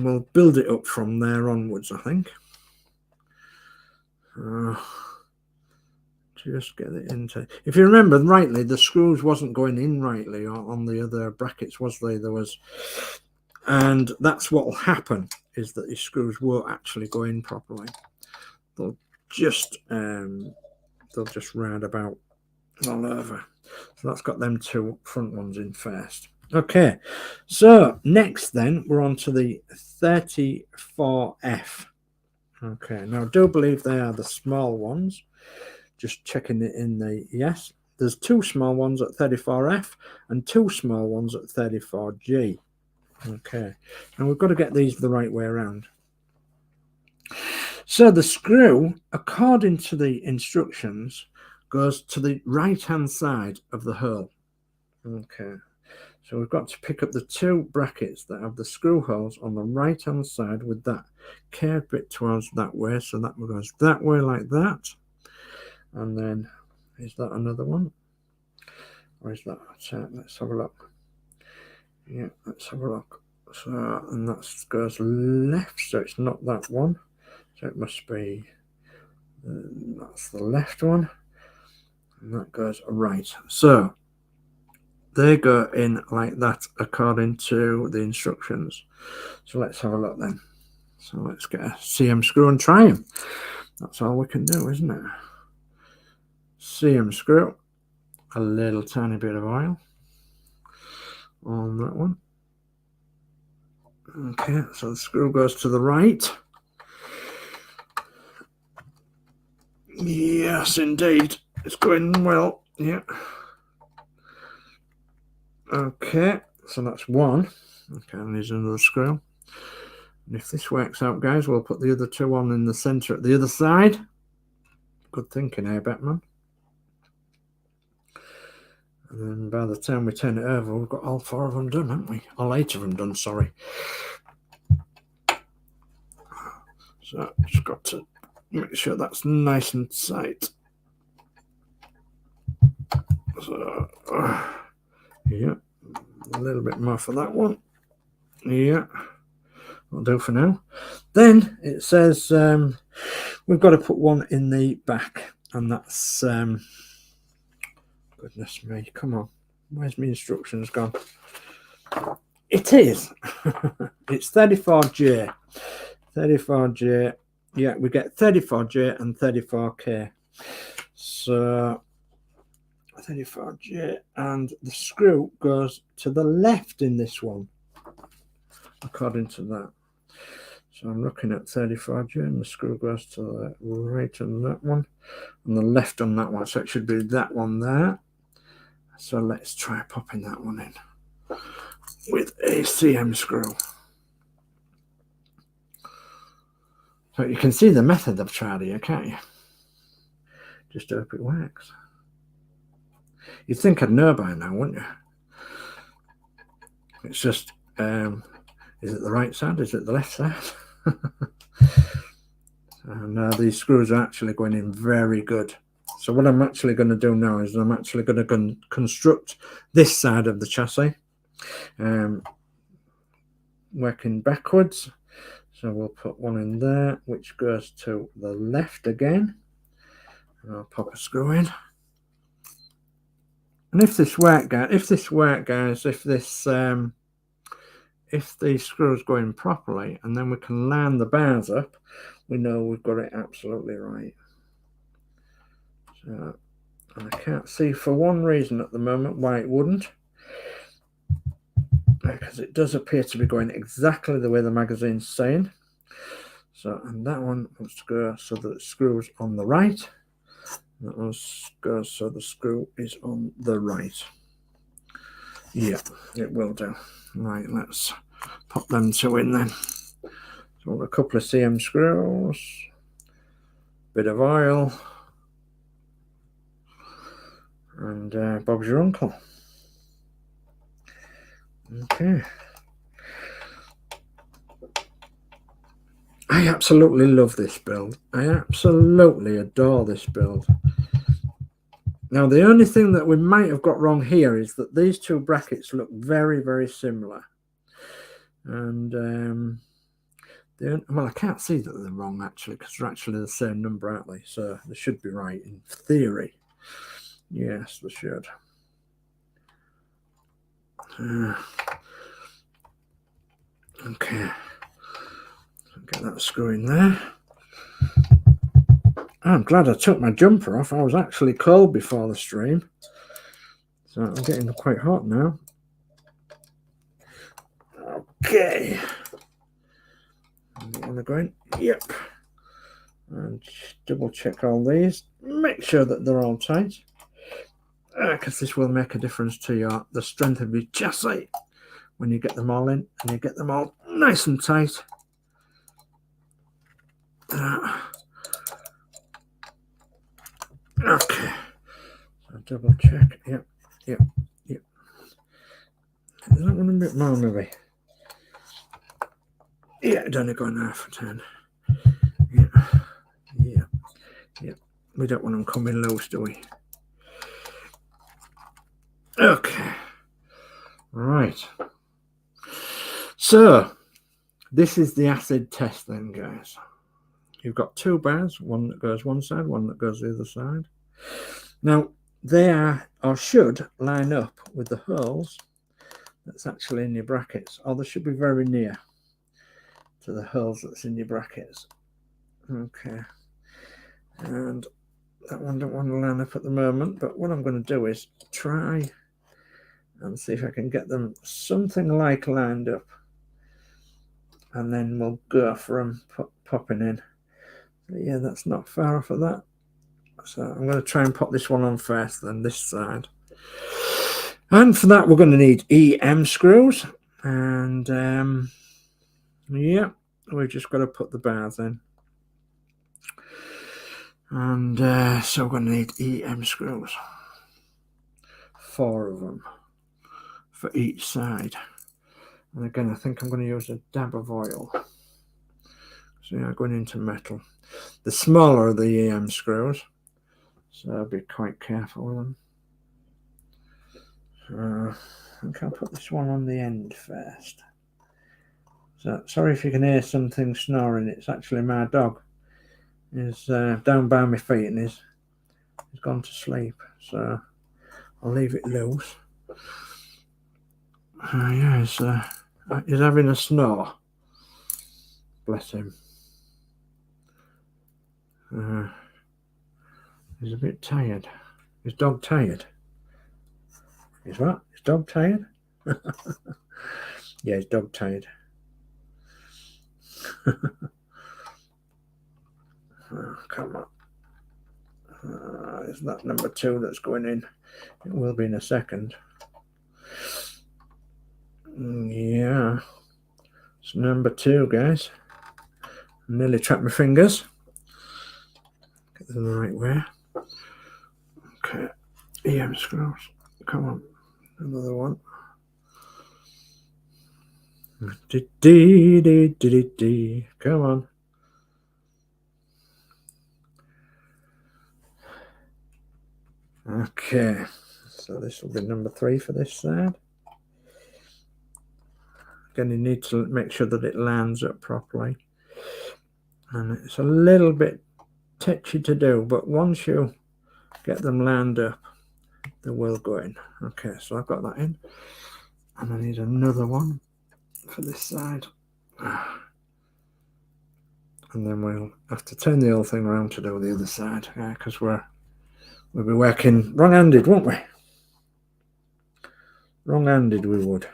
we'll build it up from there onwards, I think. Just get it into. If you remember rightly, the screws wasn't going in rightly on the other brackets, was they? There was, and that's what will happen, is that these screws won't actually go in properly. They'll just round about all over. So that's got them 2 front ones in first. Okay, so next then we're on to the 34F. Okay, now I do believe they are the small ones. Just checking it in the, yes, there's 2 small ones at 34F and 2 small ones at 34G. Okay, and we've got to get these the right way around. So the screw, according to the instructions, goes to the right hand side of the hole. Okay, so we've got to pick up the 2 brackets that have the screw holes on the right hand side with that curved bit towards that way. So that goes that way like that. And then, is that another one? Or is that? Let's have a look. Yeah, let's have a look. So, and that goes left, so it's not that one. So it must be, that's the left one. And that goes right. So, they go in like that according to the instructions. So let's have a look then. So let's get a CM screw and try them. That's all we can do, isn't it? CM screw, a little tiny bit of oil on that one. Okay, so the screw goes to the right. Yes, indeed, it's going well. Yeah. Okay, so that's one. Okay, and there's another screw. And if this works out, guys, we'll put the other 2 on in the center at the other side. Good thinking, eh, Batman? And then by the time we turn it over, we've got all 4 of them done, haven't we? All 8 of them done, sorry. So just got to make sure that's nice and tight. So yeah, a little bit more for that one. Yeah, I'll do for now. Then it says we've got to put one in the back, and that's goodness me, come on, where's my instructions gone? It is it's 34J. 34J. Yeah, we get 34J and 34K. So 34J, and the screw goes to the left in this one, according to that. So I'm looking at 34J, and the screw goes to the right on that one, and the left on that one. So it should be that one there. So let's try popping that one in with a CM screw. So you can see the method I've tried here, can't you? Just hope it works. You'd think I'd know by now, wouldn't you? It's just, is it the right side? Is it the left side? And these screws are actually going in very good. So what I'm actually going to do now is I'm actually going to construct this side of the chassis, working backwards. So we'll put one in there, which goes to the left again, and I'll pop a screw in. And if these screws go in properly, and then we can line the bars up, we know we've got it absolutely right. So I can't see for one reason at the moment why it wouldn't, because it does appear to be going exactly the way the magazine's saying. So, and that one wants to go so that the screw's on the right. That one goes so the screw is on the right. Yeah, it will do. Right, let's pop them two in then. So a couple of CM screws, bit of oil, and Bob's your uncle. Okay. I absolutely love this build. I absolutely adore this build. Now, the only thing that we might have got wrong here is that these two brackets look very, very similar. And, well, I can't see that they're wrong, actually, because they're actually the same number, aren't they? So they should be right in theory. Yes, they should. Okay. Get that screw in there. I'm glad I took my jumper off. I was actually cold before the stream, so I'm getting quite hot now. Okay. Want to go in? Yep. And double check all these. Make sure that they're all tight, because this will make a difference to the strength of your chassis when you get them all in and you get them all nice and tight. Okay, so double check. Yep. Is that one a bit more, maybe? Yeah, it's only going half a 10. Yeah. We don't want them coming loose, do we? Okay. Right. So this is the acid test then, guys. You've got two bars, one that goes one side, one that goes the other side. Now, they are, or should, line up with the holes that's actually in your brackets, or they should be very near to the holes that's in your brackets. Okay. And that one don't want to line up at the moment, but what I'm going to do is try and see if I can get them something like lined up, and then we'll go for them popping in. Yeah, that's not far off of that. So I'm going to try and pop this one on first, then this side. And for that, we're going to need EM screws. And yeah, we've just got to put the bars in. And so we're going to need EM screws. 4 of them for each side. And again, I think I'm going to use a dab of oil. So yeah, going into metal. The smaller are the EM screws, so I'll be quite careful with them. I think I'll put this one on the end first. So sorry if you can hear something snoring. It's actually my dog. He's down by my feet and he's gone to sleep. So I'll leave it loose. Yeah, he's having a snore. Bless him. He's a bit tired. Is dog tired? Is what? Is dog tired? Yeah, his dog tired. Oh, come on. Is that number 2 that's going in? It will be in a second. Yeah. It's number 2, guys. I nearly trapped my fingers. Get them the right way. Okay. EM screws. Come on. Another one. Come on. Okay, so this will be number 3 for this side. Again, you need to make sure that it lands up properly. And it's a little bit touchy to do, but once you get them lined up, they will go in. Okay, so I've got that in. And I need another one for this side. And then we'll have to turn the whole thing around to do the other side, because we'll be working wrong-handed, won't we? Wrong-handed we would.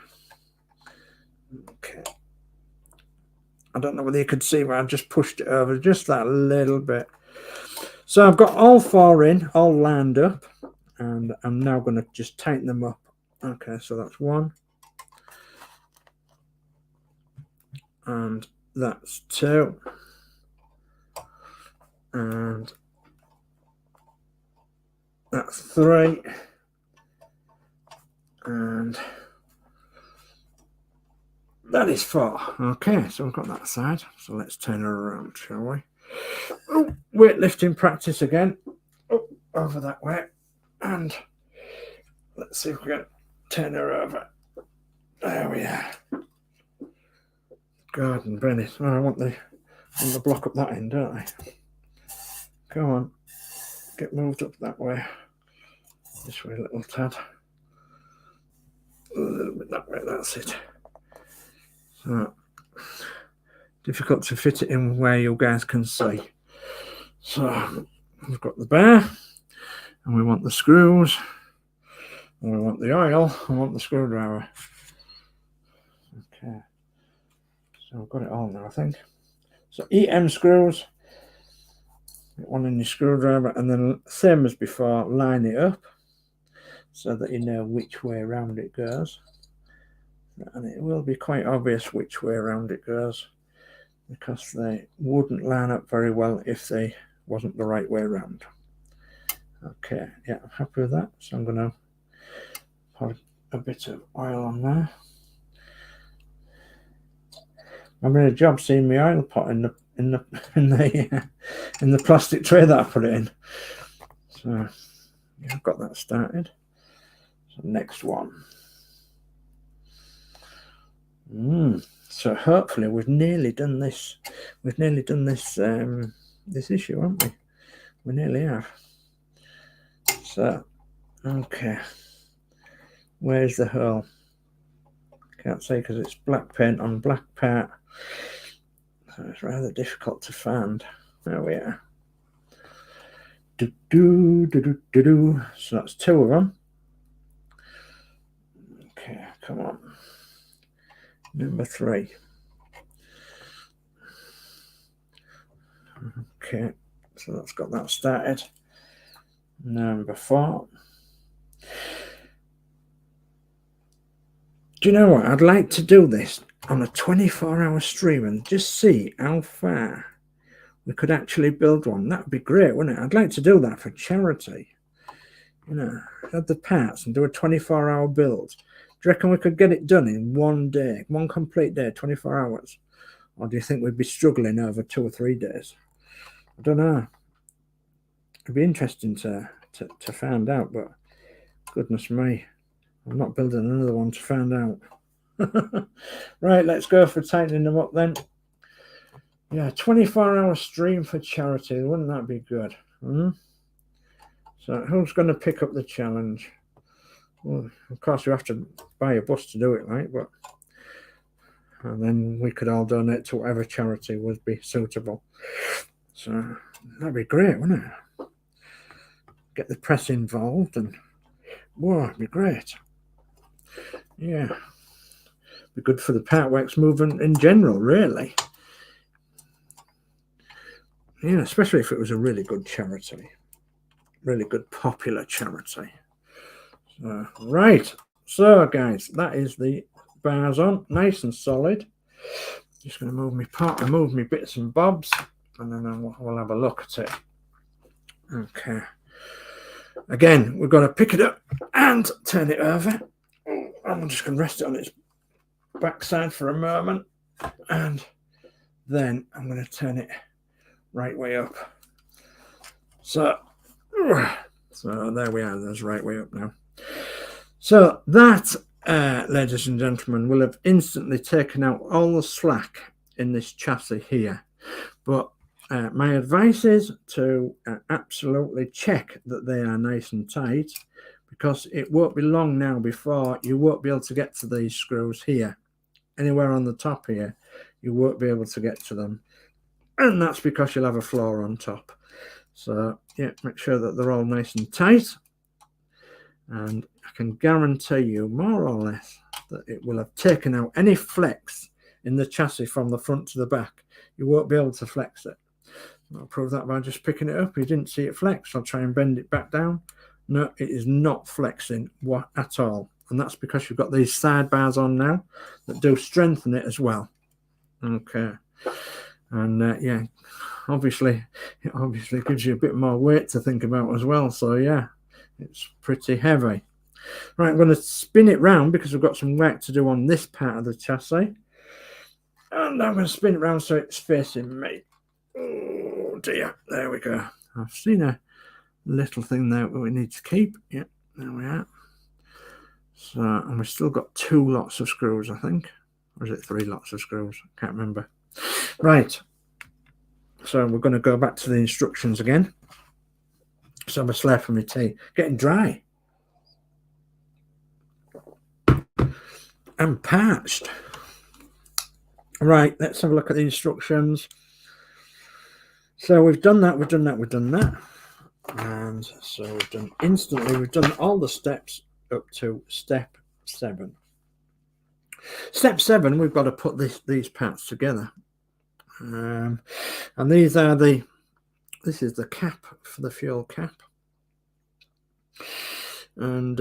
Okay. I don't know whether you could see, but I've just pushed it over just that little bit. So I've got all 4 in, all lined up, and I'm now going to just tighten them up. Okay, so that's 1. And that's 2. And that's 3. And that is 4. Okay, so we've got that side. So let's turn her around, shall we? Oh, weightlifting practice again. Oh, over that way. And let's see if we can turn her over. There we are. Garden Brennan. Oh, I want the block up that end, don't I? Come on. Get moved up that way. This way, little tad. A little bit that way, that's it. So, difficult to fit it in where you guys can see. So, we've got the bar, and we want the screws, and we want the oil, and we want the screwdriver. Okay. So, I've got it all now, I think. So, EM screws, one in your screwdriver, and then, same as before, line it up so that you know which way around it goes. And it will be quite obvious which way around it goes, because they wouldn't line up very well if they wasn't the right way around. Okay, yeah, I'm happy with that. So I'm going to put a bit of oil on there. I'm having a job seeing my oil pot in the plastic tray that I put it in. So yeah, I've got that started. So next one. So hopefully we've nearly done this. We've nearly done this this issue, haven't we? We nearly have. So, okay. Where's the hole? Can't see because it's black paint on black part. So it's rather difficult to find. There we are. So that's 2 of them. Okay, come on. Number 3. Okay, so that's got that started. Number 4. Do you know what? I'd like to do this on a 24-hour stream and just see how far we could actually build one. That would be great, wouldn't it? I'd like to do that for charity. You know, have the parts and do a 24-hour build. Do you reckon we could get it done in one day, one complete day, 24 hours? Or do you think we'd be struggling over 2 or 3 days? I don't know. It'd be interesting to find out, but goodness me, I'm not building another one to find out. Right, let's go for tightening them up then. Yeah, 24-hour stream for charity. Wouldn't that be good? So who's going to pick up the challenge? Well, of course, we have to buy a bus to do it, right? But and then we could all donate to whatever charity would be suitable. So that'd be great, wouldn't it? Get the press involved, and whoa, it'd be great. Yeah, be good for the Partworks movement in general, really. Yeah, especially if it was a really good charity, really good popular charity. So, right, so guys, that is the bars on, nice and solid. Just going to move my part, remove my bits and bobs, and then we'll have a look at it. Okay. Again, we've got to pick it up and turn it over. I'm just going to rest it on its backside for a moment, and then I'm going to turn it right way up. So there we are. There's right way up now. So that, ladies and gentlemen, will have instantly taken out all the slack in this chassis here. But my advice is to absolutely check that they are nice and tight, because it won't be long now before you won't be able to get to these screws here. Anywhere on the top here, you won't be able to get to them. And that's because you'll have a floor on top. So, yeah, make sure that they're all nice and tight. And I can guarantee you, more or less, that it will have taken out any flex in the chassis from the front to the back. You won't be able to flex it. I'll prove that by just picking it up. You didn't see it flex. I'll try and bend it back down. No, it is not flexing at all. And that's because you've got these side bars on now that do strengthen it as well. Okay. And yeah, obviously it gives you a bit more weight to think about as well. So yeah, it's pretty heavy. Right, I'm going to spin it round because we've got some work to do on this part of the chassis. And I'm going to spin it round so it's facing me. Oh dear, there we go. I've seen a little thing there that we need to keep. Yeah, there we are. So, and we've still got 2 lots of screws, I think. Or is it 3 lots of screws? Can't remember. Right. So we're going to go back to the instructions again. So I'm a slab for my tea. Getting dry. And parched. Right, let's have a look at the instructions. So we've done that, we've done that, we've done that. And so we've done instantly, we've done all the steps up to step 7. Step 7, we've got to put these parts together. And these are this is the cap for the fuel cap. And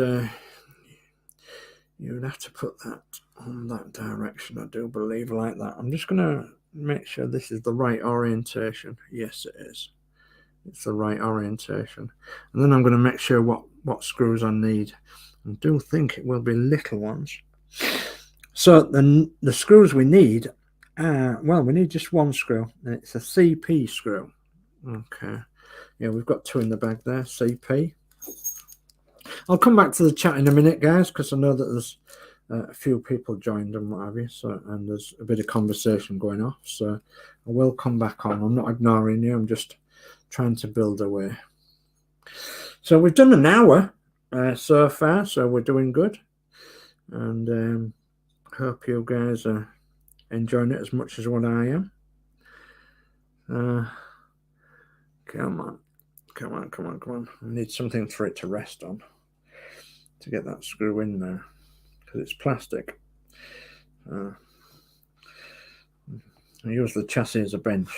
you would have to put that on that direction, I do believe, like that. I'm just going to make sure this is the right orientation. Yes, it is. It's the right orientation. And then I'm going to make sure what screws I need. I do think it will be little ones. So the screws we need, well, we need just 1 screw. And it's a CP screw. Okay. Yeah, we've got 2 in the bag there, CP. I'll come back to the chat in a minute, guys, because I know that there's a few people joined and what have you, so, and there's a bit of conversation going off, so I will come back on. I'm not ignoring you, I'm just trying to build away. So we've done an hour so far, so we're doing good, and hope you guys are enjoying it as much as what I am. Come on. I need something for it to rest on to get that screw in there, because it's plastic. I use the chassis as a bench.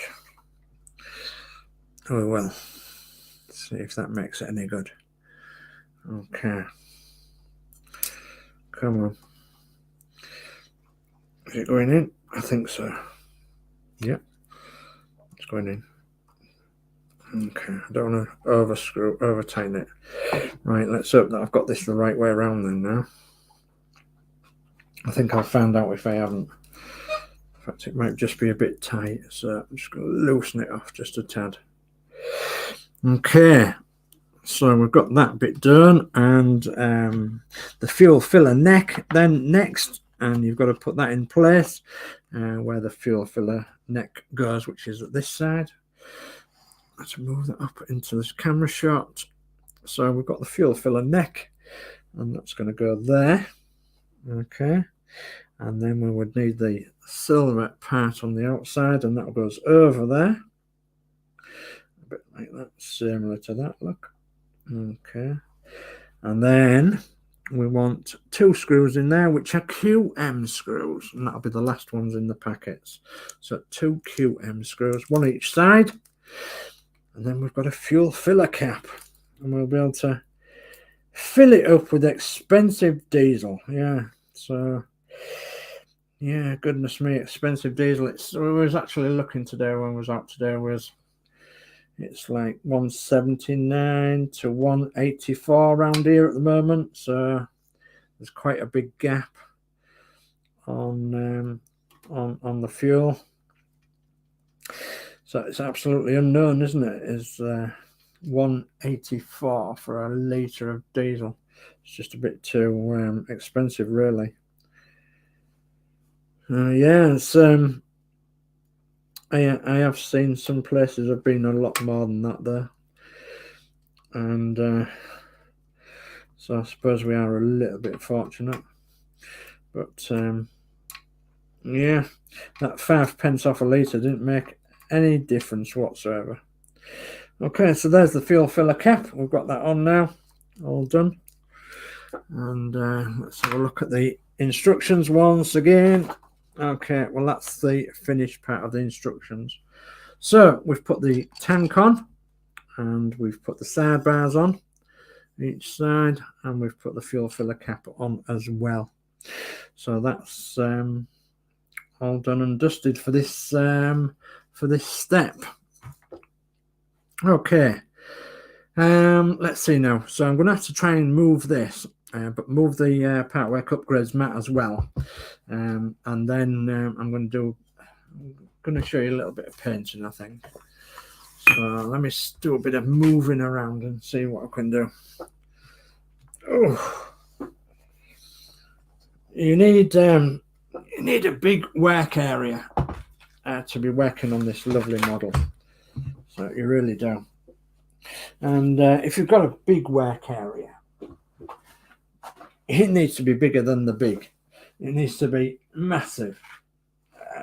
Oh well, let's see if that makes it any good. Okay, come on. Is it going in? I think so. Yep, it's going in. Okay, I don't want to over tighten it. Right, let's hope that I've got this the right way around then now. I think I've found out if I haven't. fact, it might just be a bit tight, so I'm just going to loosen it off just a tad. Okay, so we've got that bit done, and the fuel filler neck then next, and you've got to put that in place where the fuel filler neck goes, which is at this side. Let's move that up into this camera shot. So we've got the fuel filler neck, and that's going to go there. Okay, and then we would need the silver part on the outside, and that goes over there, a bit like that, similar to that, look. Okay, and then we want 2 screws in there, which are QM screws, and that'll be the last ones in the packets. So 2 QM screws, 1 each side, and then we've got a fuel filler cap, and we'll be able to fill it up with expensive diesel. Yeah, so yeah, goodness me, expensive diesel. I was actually looking today when I was out today, it's like 179 to 184 around here at the moment, so there's quite a big gap on the fuel. So it's absolutely unknown, isn't it? Is 184 for a litre of diesel. It's just a bit too expensive, really. Yeah, it's I have seen some places have been a lot more than that there, and so I suppose we are a little bit fortunate, but yeah, that 5 pence off a litre didn't make any difference whatsoever. Okay, so there's the fuel filler cap. We've got that on now, all done, and let's have a look at the instructions once again. Okay, well, that's the finished part of the instructions. So we've put the tank on, and we've put the sidebars on each side, and we've put the fuel filler cap on as well. So that's all done and dusted for this step. Okay, let's see now. So I'm going to have to try and move this, but move the Partwork Upgrades mat as well, and then I'm going to show you a little bit of painting, I think. So let me do a bit of moving around and see what I can do. Oh, you need a big work area to be working on this lovely model. So you really do. And if you've got a big work area, it needs to be bigger than the big. It needs to be massive,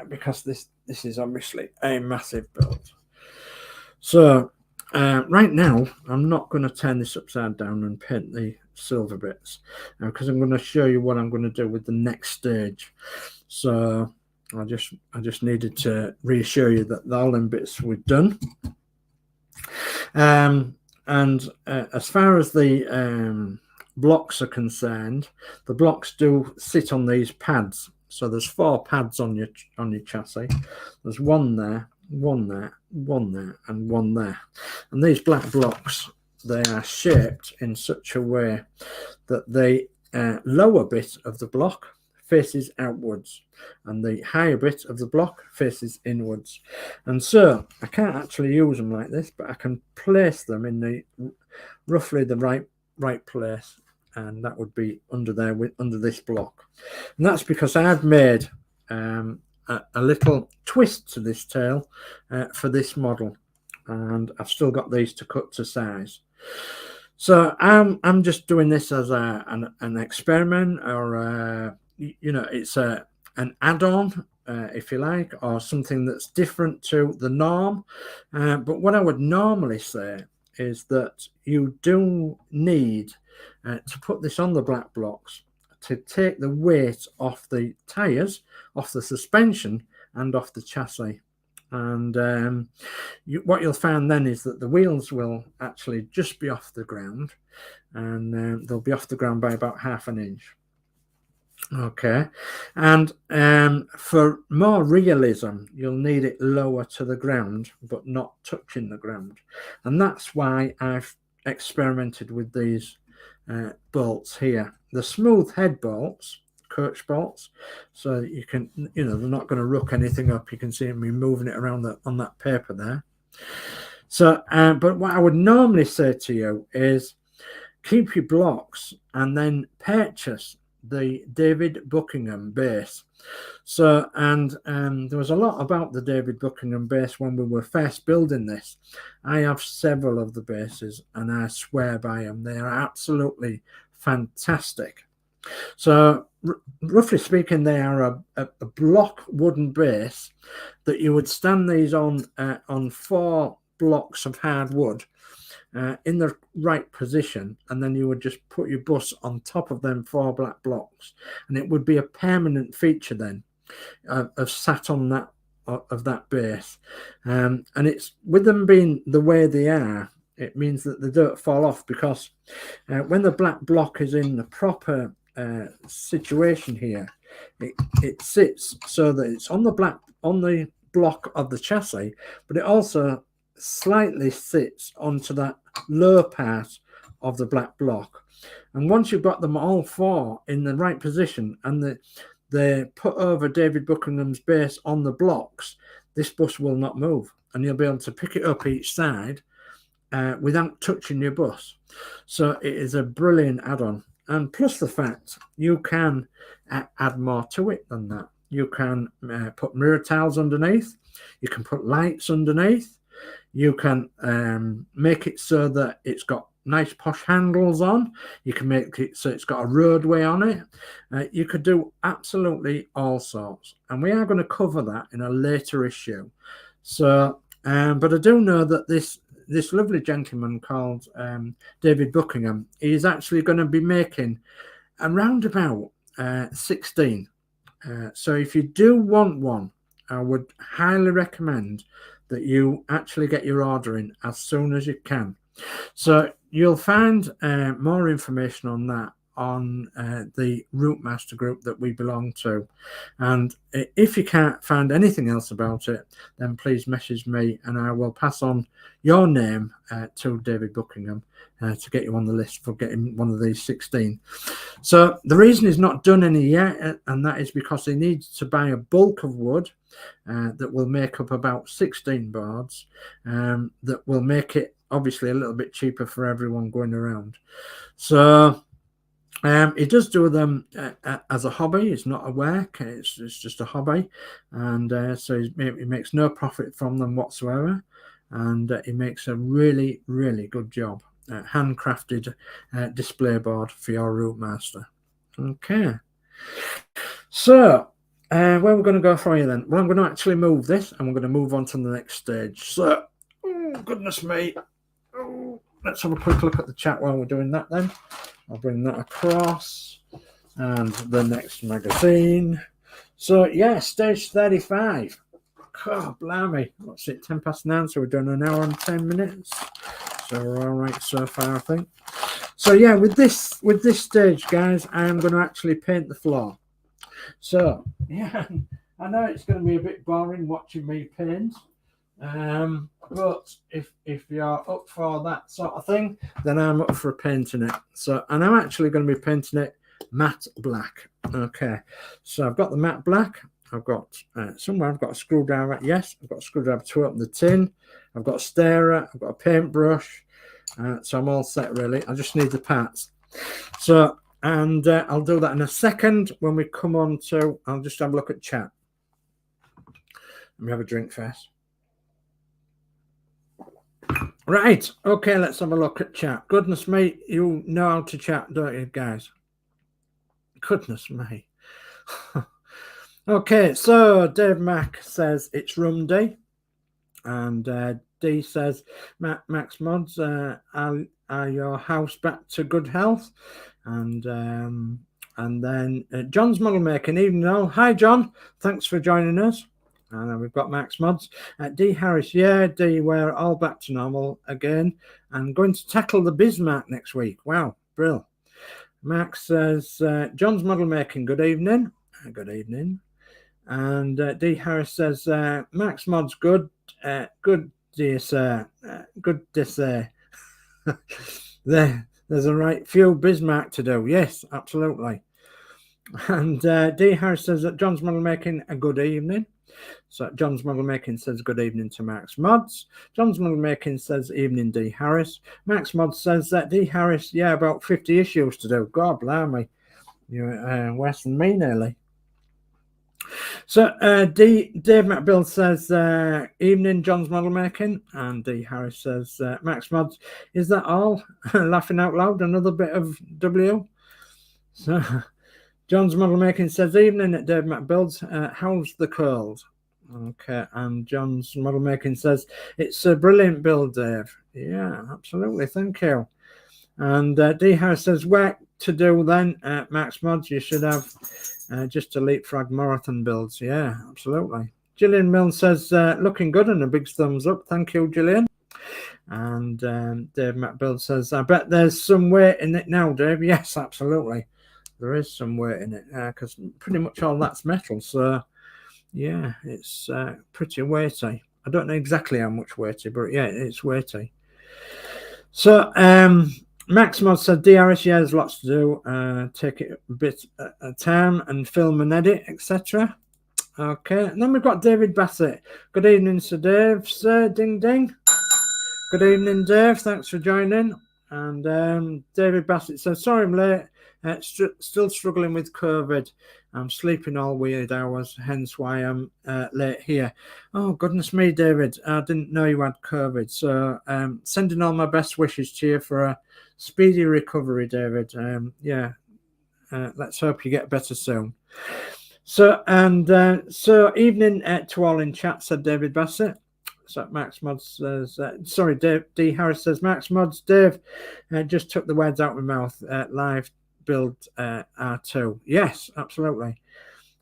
because this is obviously a massive build. So right now, I'm not going to turn this upside down and paint the silver bits, because I'm going to show you what I'm going to do with the next stage. So I just needed to reassure you that all them bits we've done. And as far as the blocks are concerned, the blocks do sit on these pads. So there's 4 pads on your chassis. There's one there, one there, one there, and one there. And these black blocks, they are shaped in such a way that the lower bit of the block faces outwards, and the higher bit of the block faces inwards. And so I can't actually use them like this, but I can place them in the roughly the right place, and that would be under there, under this block. And that's because I've made a little twist to this tail for this model, and I've still got these to cut to size. So I'm just doing this as an experiment, or it's an add-on, if you like, or something that's different to the norm. But what I would normally say is that you do need to put this on the black blocks to take the weight off the tires, off the suspension, and off the chassis. And what you'll find then is that the wheels will actually just be off the ground, and they'll be off the ground by about ½ an inch. Okay, and for more realism, you'll need it lower to the ground, but not touching the ground. And that's why I've experimented with these bolts here. The smooth head bolts coach bolts, so that you can, you know, they're not going to ruck anything up. You can see me moving it around on that paper there. So, but what I would normally say to you is keep your blocks and then purchase the David Buckingham base. So, and there was a lot about the David Buckingham base when we were first building this. I have several of the bases and I swear by them. They are absolutely fantastic. So roughly speaking, they are a block wooden base that you would stand these on 4 blocks of hard wood in the right position, and then you would just put your bus on top of them 4 black blocks, and it would be a permanent feature then of sat on that of that base. And it's with them being the way they are, it means that they don't fall off, because when the black block is in the proper situation here, it sits so that it's on the block of the chassis, but it also slightly sits onto that lower part of the black block. And once you've got them all 4 in the right position and they put over David Buckingham's base on the blocks, this bus will not move, and you'll be able to pick it up each side without touching your bus. So it is a brilliant add-on. And plus the fact you can add more to it than that. You can put mirror tiles underneath, you can put lights underneath, you can make it so that it's got nice posh handles on, you can make it so it's got a roadway on it. You could do absolutely all sorts, and we are going to cover that in a later issue. So but I do know that this lovely gentleman called David Buckingham, he's actually going to be making around about 16. So if you do want one, I would highly recommend that you actually get your order in as soon as you can. So you'll find more information on that on the ROUTEMASTER group that we belong to. And if you can't find anything else about it, then please message me and I will pass on your name to David Buckingham to get you on the list for getting one of these 16. So the reason he's not done any yet, and that is because he needs to buy a bulk of wood that will make up about 16 boards, that will make it obviously a little bit cheaper for everyone going around. So he does do them as a hobby. It's not a work, it's just a hobby, and so he makes no profit from them whatsoever, and he makes a really, really good job. Handcrafted display board for your ROUTEMASTER. Okay, so where we're going to go for you then? Well, I'm going to actually move this and we're going to move on to the next stage. So, oh goodness me, let's have a quick look at the chat while we're doing that then. I'll bring that across, and the next magazine. So yeah, stage 35. God blimey, what's it, 9:10, so we're doing an hour and 10 minutes. So we're all right so far, I think. So yeah, with this stage, guys, I am going to actually paint the floor. So yeah, I know it's going to be a bit boring watching me paint, but if you're up for that sort of thing, then I'm up for painting it. So, and I'm actually going to be painting it matte black. Okay, so I've got the matte black. I've got somewhere I've got a screwdriver. Yes, I've got a screwdriver to open the tin. I've got a stirrer. I've got a paintbrush. So I'm all set really. I just need the parts. So, and I'll do that in a second when we come on to. I'll just have a look at chat. Let me have a drink first. Right. Okay, let's have a look at chat. Goodness me, you know how to chat, don't you, guys? Goodness me. Okay, so Dave Mack says it's rum day, and D says Max Modz, are your house back to good health? And then John's model making evening all. Hi John, thanks for joining us. And then we've got Max Modz. D Harris, yeah, D, we're all back to normal again and going to tackle the Bismarck next week. Wow, brill. Max says John's model making, good evening. Good evening. And D Harris says Max Modz, good dear sir, good to say. There's a right few Bismarck to do. Yes, absolutely. And D. Harris says that John's Model Making a good evening. So John's Model Making says good evening to Max Modz. John's Model Making says evening D. Harris. Max Modz says that D. Harris, yeah, about 50 issues to do. God blimey. You're worse than me nearly. So Dave McBill says evening John's Model Making, and D. Harris says Max Modz, is that all? Laughing out loud, another bit of W. So John's Model Making says evening at Dave McBuilds, how's the curls? Okay, and John's Model Making says it's a brilliant build, Dave. Yeah, absolutely, thank you. And D. Harris says work to do then, Max Modz, you should have just a leapfrog marathon builds. Yeah, absolutely. Gillian Milne says looking good and a big thumbs up. Thank you, Gillian. And Dave McBuild says I bet there's some weight in it now, Dave. Yes, absolutely. There is some weight in it because pretty much all that's metal. So yeah, it's pretty weighty. I don't know exactly how much weighty, but yeah, it's weighty. So Max Mod said DRS, yeah, there's lots to do. Take it a bit at a time and film and edit, etc. Okay, and then we've got David Bassett. Good evening, Sir Dave. Sir, ding ding. Good evening, Dave. Thanks for joining. And David Bassett says, sorry I'm late. Still struggling with COVID. I'm sleeping all weird hours, hence why I'm late here. Oh, goodness me, David. I didn't know you had COVID. So sending all my best wishes to you for a speedy recovery, David. Let's hope you get better soon. So evening to all in chat, said David Bassett. So Max Modz says, sorry, Dave, D. Harris says, Max Modz, Dave just took the words out of my mouth. Live build R2. Yes, absolutely.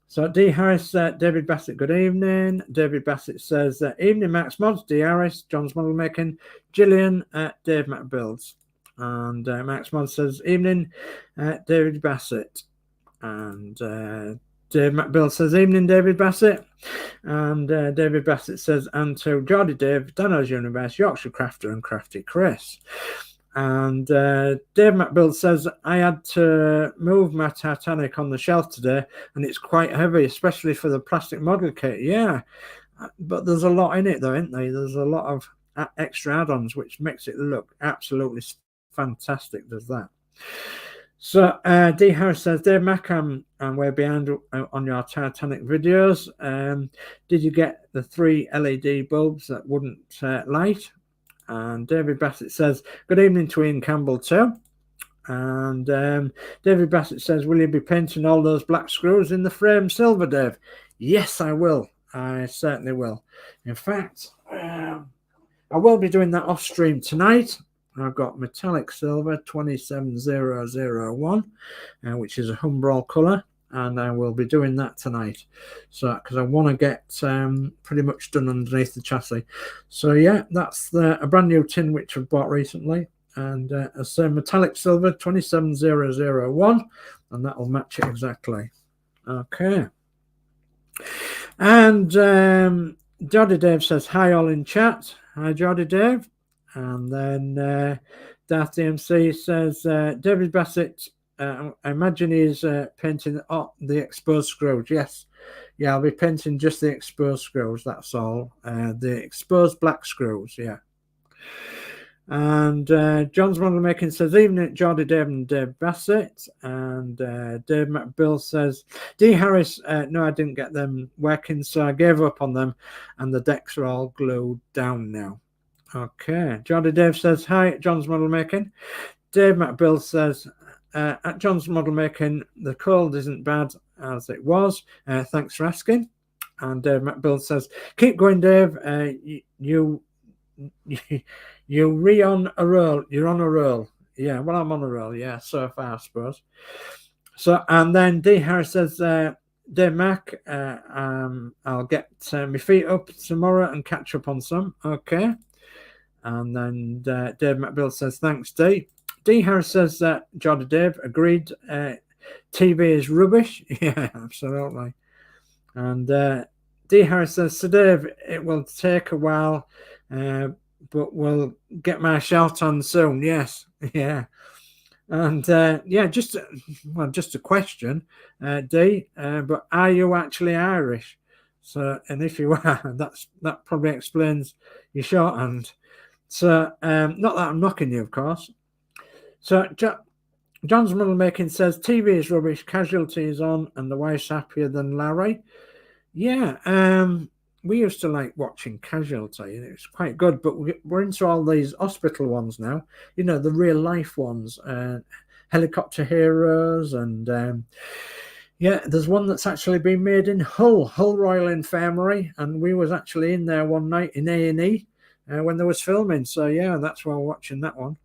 So D. Harris, David Bassett, good evening. David Bassett says, evening, Max Modz, D. Harris, John's Model Making, Gillian, Dave McBuilds. And Max Modz says, evening, David Bassett. And Dave McBill says, evening, David Bassett. And David Bassett says, and to Geordie Dave, Danno's Universe, Yorkshire Crafter, and Crafty Chris. And Dave McBill says, I had to move my Titanic on the shelf today, and it's quite heavy, especially for the plastic model kit. Yeah, but there's a lot in it, though, isn't there? There's a lot of extra add-ons, which makes it look absolutely fantastic, does that. So D. Harris says, Dave Mac, I'm way behind on your Titanic videos. Did you get the 3 LED bulbs that wouldn't light? And David Bassett says, good evening to Ian Campbell too. And David Bassett says, will you be painting all those black screws in the frame silver, Dave? Yes, I will. I certainly will. In fact, I will be doing that off stream tonight. I've got metallic silver 27001, which is a Humbrol colour, and I will be doing that tonight. So, because I want to get pretty much done underneath the chassis. So yeah, that's a brand new tin which I've bought recently, and it's a metallic silver 27001, and that will match it exactly. Okay. And Geordie Dave says, hi all in chat. Hi Geordie Dave. And then Darth DMC says, David Bassett, I imagine he's painting the exposed screws. Yes. Yeah, I'll be painting just the exposed screws, that's all. The exposed black screws, yeah. And John's Model Making says, evening at Geordie Dave and Dave Bassett. And Dave McBill says, D. Harris, no, I didn't get them working, so I gave up on them, and the decks are all glued down now. Okay, Geordie Dave says, hi at John's Model Making. Dave McBill says, at John's Model Making, the cold isn't bad as it was. Thanks for asking. And Dave McBill says, keep going, Dave. You're on a roll. You're on a roll. Yeah, well, I'm on a roll. Yeah, so far, I suppose. So, and then D. Harris says, Dave Mac, I'll get my feet up tomorrow and catch up on some. Okay. And then Dave McBill says, thanks, D. D. Harris says that Geordie Dave agreed. TV is rubbish. Yeah, absolutely. And D. Harris says, so Dave, it will take a while, but we'll get my shout on soon. Yes, yeah. And yeah, just a question, D. But are you actually Irish? So, and if you are, that probably explains your shorthand. So, not that I'm knocking you, of course. So, John's Model Making says TV is rubbish, Casualty is on, and the wife's happier than Larry. Yeah, we used to like watching Casualty, and it's quite good. But we're into all these hospital ones now. You know, the real life ones, Helicopter Heroes, and yeah, there's one that's actually been made in Hull Royal Infirmary, and we was actually in there one night in A&E when there was filming. So yeah, that's why we're watching that one.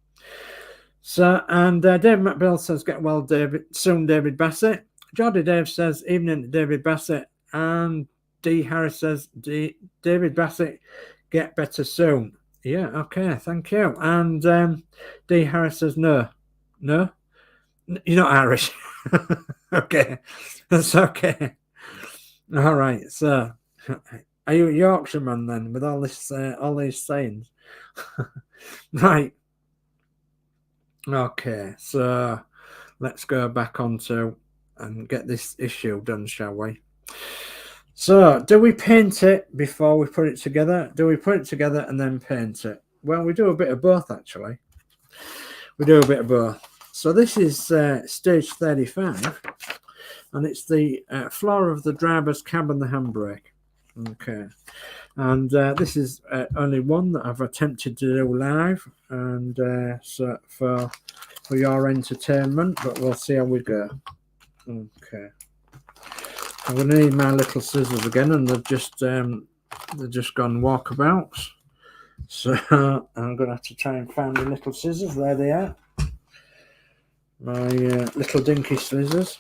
So, and David McBill says, get well, David, soon, David Bassett. Geordie Dave says, evening, David Bassett. And D. Harris says, David Bassett, get better soon. Yeah, okay, thank you. And D. Harris says, no, you're not Irish. Okay, that's okay. All right, so are you a Yorkshireman then with all this, all these sayings? Right. Okay, so let's go back onto and get this issue done, shall we? So, do we paint it before we put it together? Do we put it together and then paint it? Well, we do a bit of both, actually. We do a bit of both. So this is stage 35, and it's the floor of the driver's cab and the handbrake. Okay. And this is only one that I've attempted to do live, and so for your entertainment, but we'll see how we go. Okay, I'm going to need my little scissors again, and they've just gone walkabouts, so I'm going to have to try and find the little scissors. There they are, my little dinky scissors.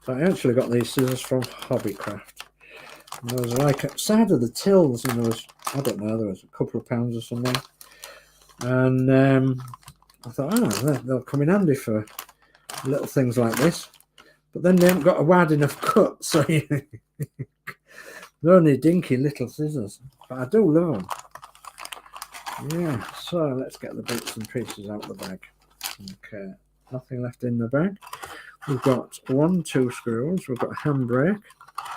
So I actually got these scissors from Hobbycraft. And there was like outside of the tills, and there was, I don't know, there was a couple of pounds or something. And I thought, they'll come in handy for little things like this. But then they haven't got a wide enough cut, so they're only dinky little scissors. But I do love them. Yeah, so let's get the bits and pieces out of the bag. Okay, nothing left in the bag. We've got 2 screws. We've got a handbrake.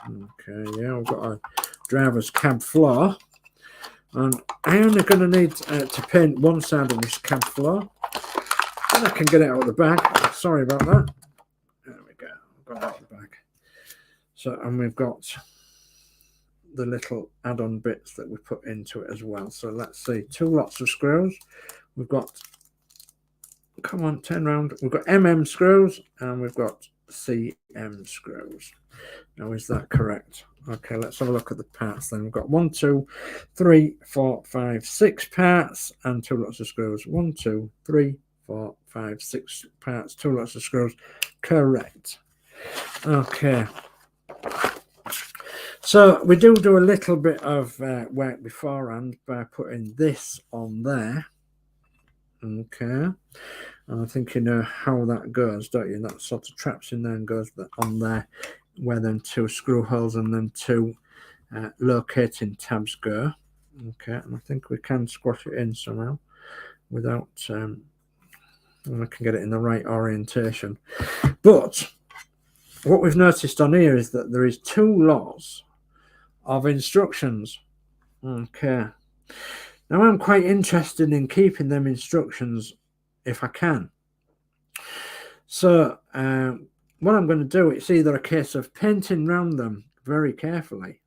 Okay, yeah, we've got a driver's cab floor, and I'm only going to need to paint one side of this cab floor, and I can get it out of the bag. Sorry about that. There we go, I've got it out of the bag. So, and we've got the little add-on bits that we put into it as well. So let's see, 2 lots of screws. We've got, come on, turn around. We've got MM screws, and we've got CM screws. Now, is that correct? Okay, let's have a look at the parts then. We've got 1, 2, 3, 4, 5, 6 parts and 2 lots of screws. 1, 2, 3, 4, 5, 6 parts, 2 lots of screws. Correct. Okay. So we do a little bit of work beforehand by putting this on there. Okay. And I think you know how that goes, don't you? That sort of traps in there and goes on there, where them 2 screw holes and then 2 locating tabs go. Okay, and I think we can squash it in somehow without, and we can get it in the right orientation. But what we've noticed on here is that there is 2 lots of instructions. Okay. Now I'm quite interested in keeping them instructions if I can. So what I'm going to do, it's either a case of painting around them very carefully,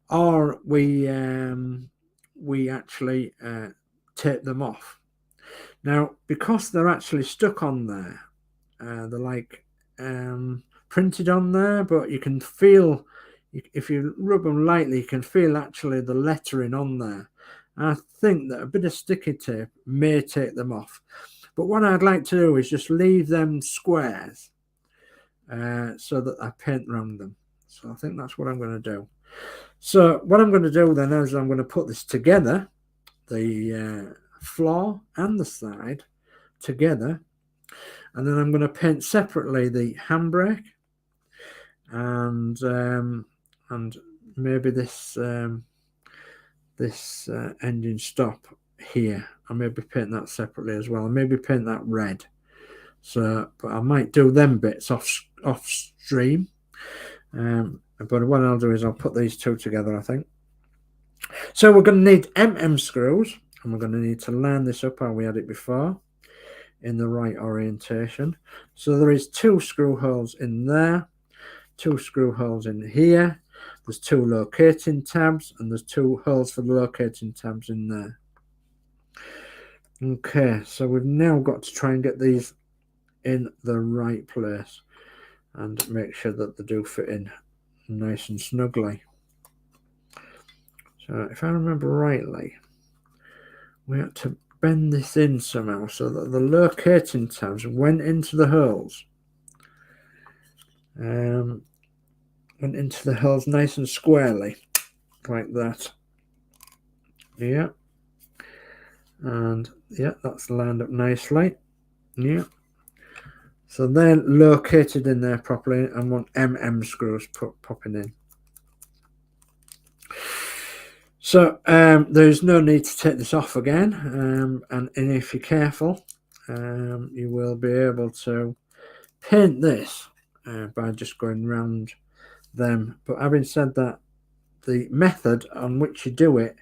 or we actually tape them off. Now, because they're actually stuck on there, they're like printed on there, but you can feel, if you rub them lightly, you can feel actually the lettering on there. I think that a bit of sticky tape may take them off. But what I'd like to do is just leave them squares so that I paint around them. So I think that's what I'm going to do. So what I'm going to do then is I'm going to put this together, the floor and the side together, and then I'm going to paint separately the handbrake and maybe this engine stop here. I maybe paint that separately as well. I maybe paint that red. So, but I might do them bits off stream. But what I'll do is I'll put these two together, I think. So we're going to need screws, and we're going to need to line this up how we had it before in the right orientation. So there is 2 screw holes in there, 2 screw holes in here. There's 2 locating tabs, and there's 2 holes for the locating tabs in there. Okay, so we've now got to try and get these in the right place and make sure that they do fit in nice and snugly. So if I remember rightly, we had to bend this in somehow so that the locating tabs went into the holes. Went into the holes nice and squarely, like that. Yeah. And yeah, that's lined up nicely. Yeah. So they're located in there properly, and want screws popping in. So there's no need to take this off again, and if you're careful, you will be able to paint this by just going round them. But having said that, the method on which you do it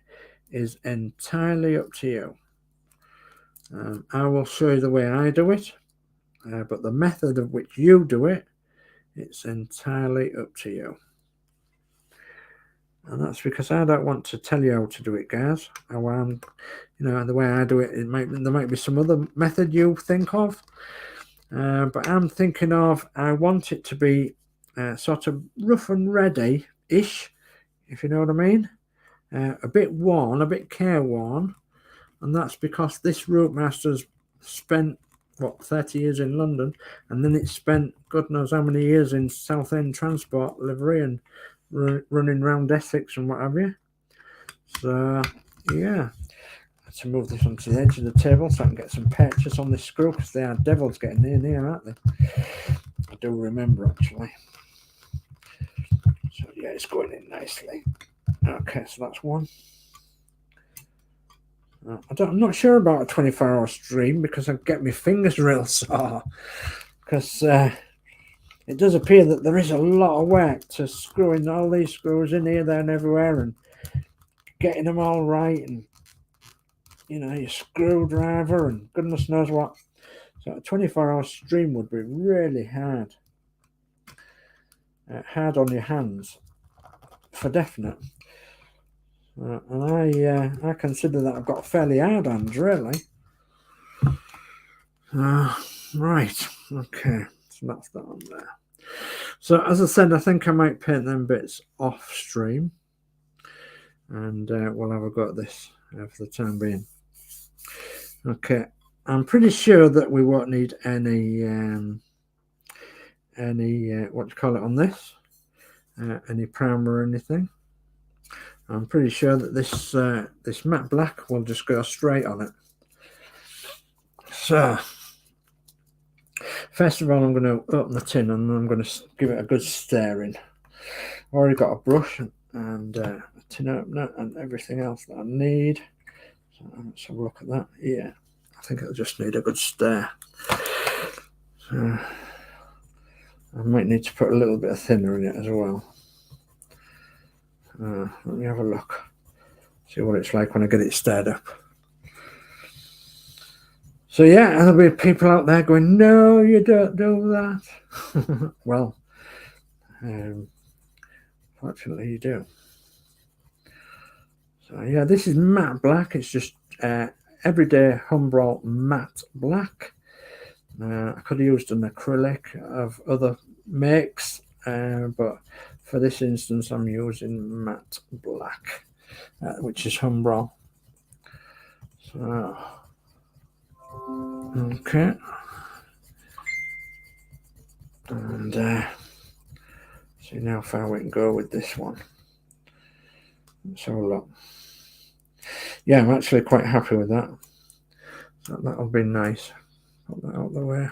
is entirely up to you. I will show you the way I do it, but the method of which you do it, it's entirely up to you. And that's because I don't want to tell you how to do it, guys. How I'm, the way I do it, there might be some other method you think of, but I'm thinking of, I want it to be sort of rough and ready-ish, if you know what I mean. A bit worn, a bit careworn, and that's because this ROUTEMASTER's spent, what, 30 years in London, and then it's spent God knows how many years in Southend transport livery and running around Essex and what have you. So yeah, I have to move this onto the edge of the table so I can get some purchase on this screw, because they are devils getting in here, aren't they? I do remember, actually. So yeah, it's going in nicely. Okay, so that's one. I'm not sure about a 24-hour stream, because I get my fingers real sore, because it does appear that there is a lot of work to screwing all these screws in here, there and everywhere, and getting them all right, and your screwdriver and goodness knows what. So a 24-hour stream would be really hard. Hard on your hands, for definite. And I consider that I've got fairly hard hands, really. Right, okay, so that's that on there. So as I said, I think I might paint them bits off stream, and we'll have a go at this for the time being. Okay, I'm pretty sure that we won't need any what do you call it on this, any primer or anything. I'm pretty sure that this matte black will just go straight on it. So first of all, I'm going to open the tin, and I'm going to give it a good stirring. I've already got a brush and a tin opener and everything else that I need. So let's have a look at that. Yeah, I think it'll just need a good stir. So I might need to put a little bit of thinner in it as well. Let me have a look, see what it's like when I get it stirred up. So yeah, there'll be people out there going, no, you don't do that. Well, fortunately you do. So yeah, this is matte black. It's just everyday Humbrol matte black. I could have used an acrylic of other makes, but for this instance I'm using matte black, which is Humbrol. So okay, and see now how far we can go with this one. Let's have a look. Yeah, I'm actually quite happy with that. So that'll be nice. Put that out the way.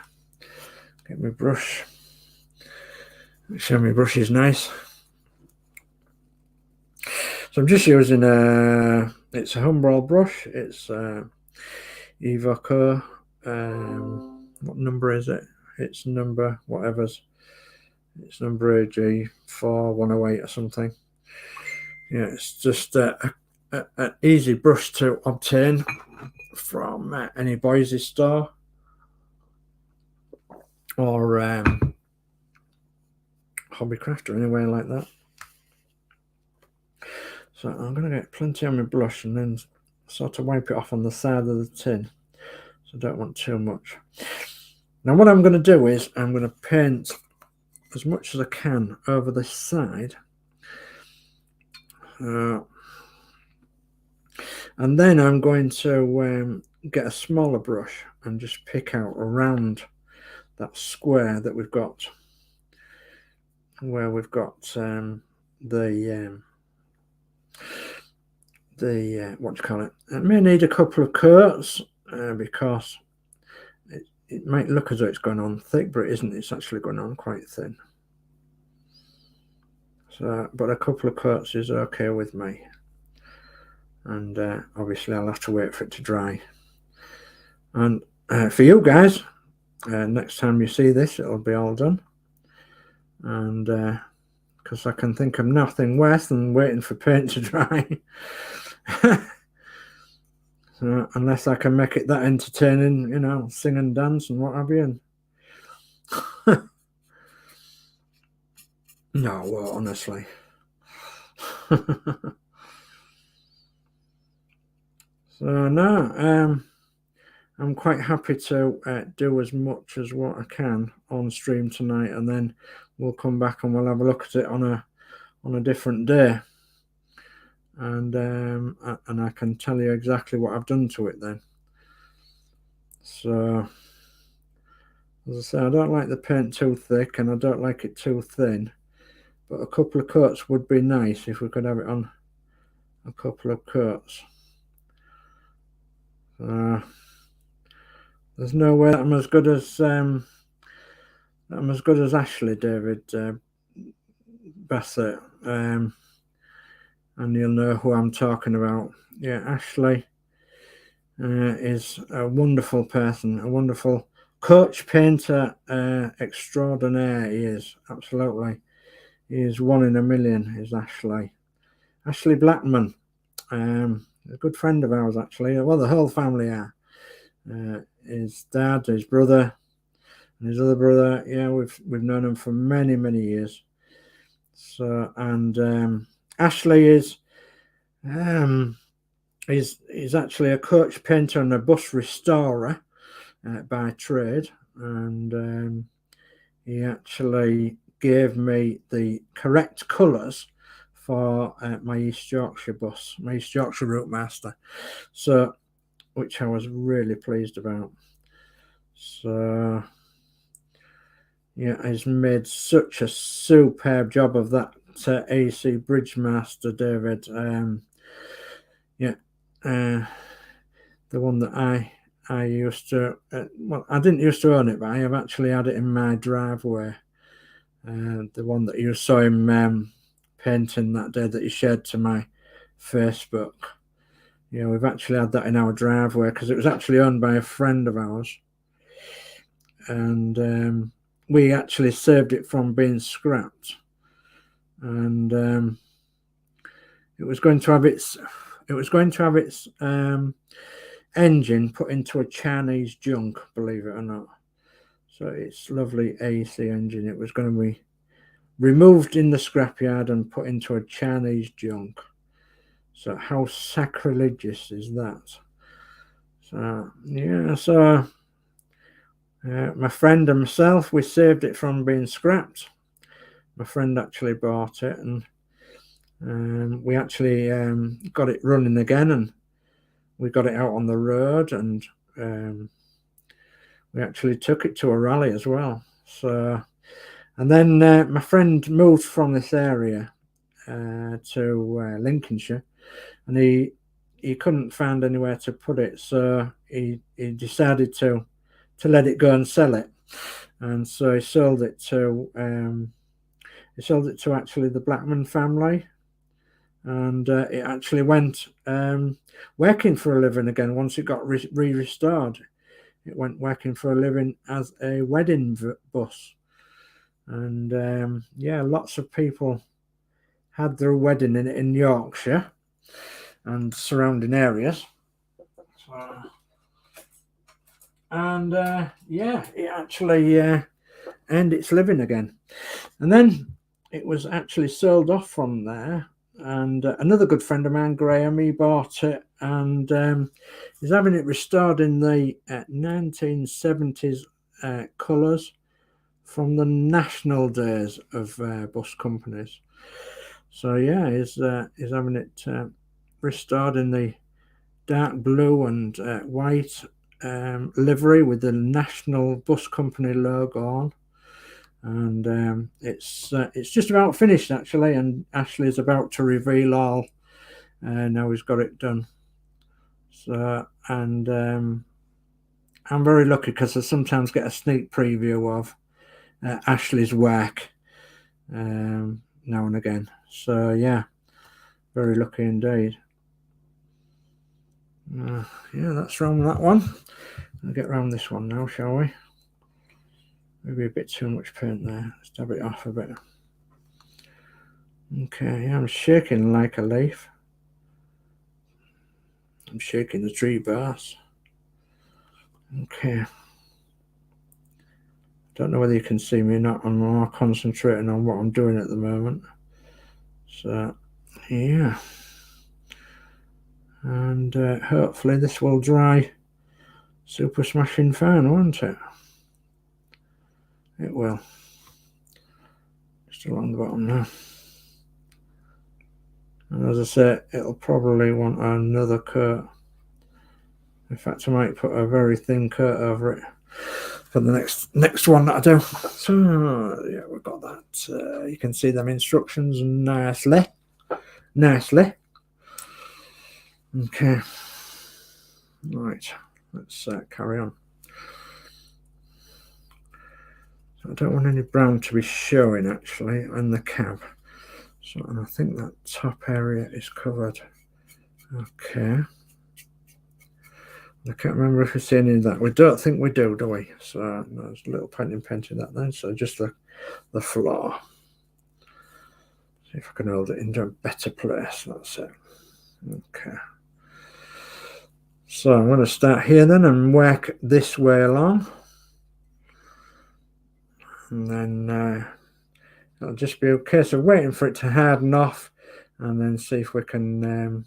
Get my brush. Make sure my brush is nice. So I'm just using it's a humbrol brush. It's Evoco. What number is it? It's number whatever's. It's number AG4108 or something. Yeah, it's just an easy brush to obtain from any Boise store or hobby crafter, anywhere like that. So I'm going to get plenty on my brush and then sort of wipe it off on the side of the tin. So I don't want too much. Now what I'm going to do is I'm going to paint as much as I can over this side. And then I'm going to get a smaller brush and just pick out around that square that we've got, where we've got the what do you call it? It may need a couple of coats because it might look as though it's going on thick, but it isn't. It's actually going on quite thin. So, but a couple of coats is okay with me. And obviously I'll have to wait for it to dry. And for you guys, next time you see this, it'll be all done. And because I can think of nothing worse than waiting for paint to dry. So, unless I can make it that entertaining, you know, sing and dance and what have you. No, well, honestly. So no, I'm quite happy to do as much as what I can on stream tonight, and then we'll come back and we'll have a look at it on a different day, and I can tell you exactly what I've done to it then. So as I say, I don't like the paint too thick and I don't like it too thin, but a couple of coats would be nice if we could have it on a couple of coats. There's no way that I'm as good as Ashley David Bassett, and you'll know who I'm talking about. Yeah, Ashley is a wonderful person, a wonderful coach painter extraordinaire. He is, absolutely. He is one in a million, is Ashley. Ashley Blackman, a good friend of ours, actually. Well, the whole family are. His dad, his brother, and his other brother. Yeah, we've known him for many years. So, and Ashley is he's actually a coach painter and a bus restorer by trade, and he actually gave me the correct colours for my East Yorkshire bus, my East Yorkshire ROUTEMASTER, so which I was really pleased about. So yeah, he's made such a superb job of that AC Bridgemaster, David. Yeah, the one that I used to, well, I didn't used to own it, but I have actually had it in my driveway. The one that you saw him painting that day that he shared to my Facebook. Yeah, we've actually had that in our driveway because it was actually owned by a friend of ours. And we actually saved it from being scrapped. And it was going to have its engine put into a Chinese junk, believe it or not. So it's lovely AC engine. It was going to be removed in the scrapyard and put into a Chinese junk. So how sacrilegious is that? So yeah, so my friend and myself, we saved it from being scrapped. My friend actually bought it, and we actually got it running again, and we got it out on the road, and we actually took it to a rally as well. So, and then my friend moved from this area to Lincolnshire, and he couldn't find anywhere to put it, so he decided to let it go and sell it, and so he sold it to actually the Blackman family, and it actually went working for a living again once it got restored. It went working for a living as a wedding bus, and yeah, lots of people had their wedding in Yorkshire and surrounding areas. So, and yeah, it actually earned its living again, and then it was actually sold off from there. And another good friend of mine, Graham, he bought it, and he's having it restored in the 1970s colours from the national days of bus companies. So yeah, he's having it restored in the dark blue and white livery with the National Bus Company logo on, and it's just about finished actually, and Ashley's about to reveal all. Now he's got it done. So, and I'm very lucky because I sometimes get a sneak preview of Ashley's work now and again. So yeah, very lucky indeed. Yeah, that's round that one. I'll get round this one now, shall we? Maybe a bit too much paint there. Let's dab it off a bit. Okay, I'm shaking like a leaf. I'm shaking the tree bars. Okay. Don't know whether you can see me or not. I'm more concentrating on what I'm doing at the moment. So, yeah. And hopefully this will dry super smashing fine, won't it? It will. Just along the bottom now. And as I say, it'll probably want another coat. In fact, I might put a very thin coat over it for the next one that I do. So yeah, we've got that. You can see them instructions nicely. Okay. Right. Let's carry on. So I don't want any brown to be showing actually on the cab. So, and I think that top area is covered. Okay. I can't remember if we see any of that. We don't think we do we? So no, there's a little painting in that then. So just the floor. See if I can hold it into a better place. That's it. Okay. So I'm going to start here then and work this way along. And then it'll just be a case of waiting for it to harden off and then see if we can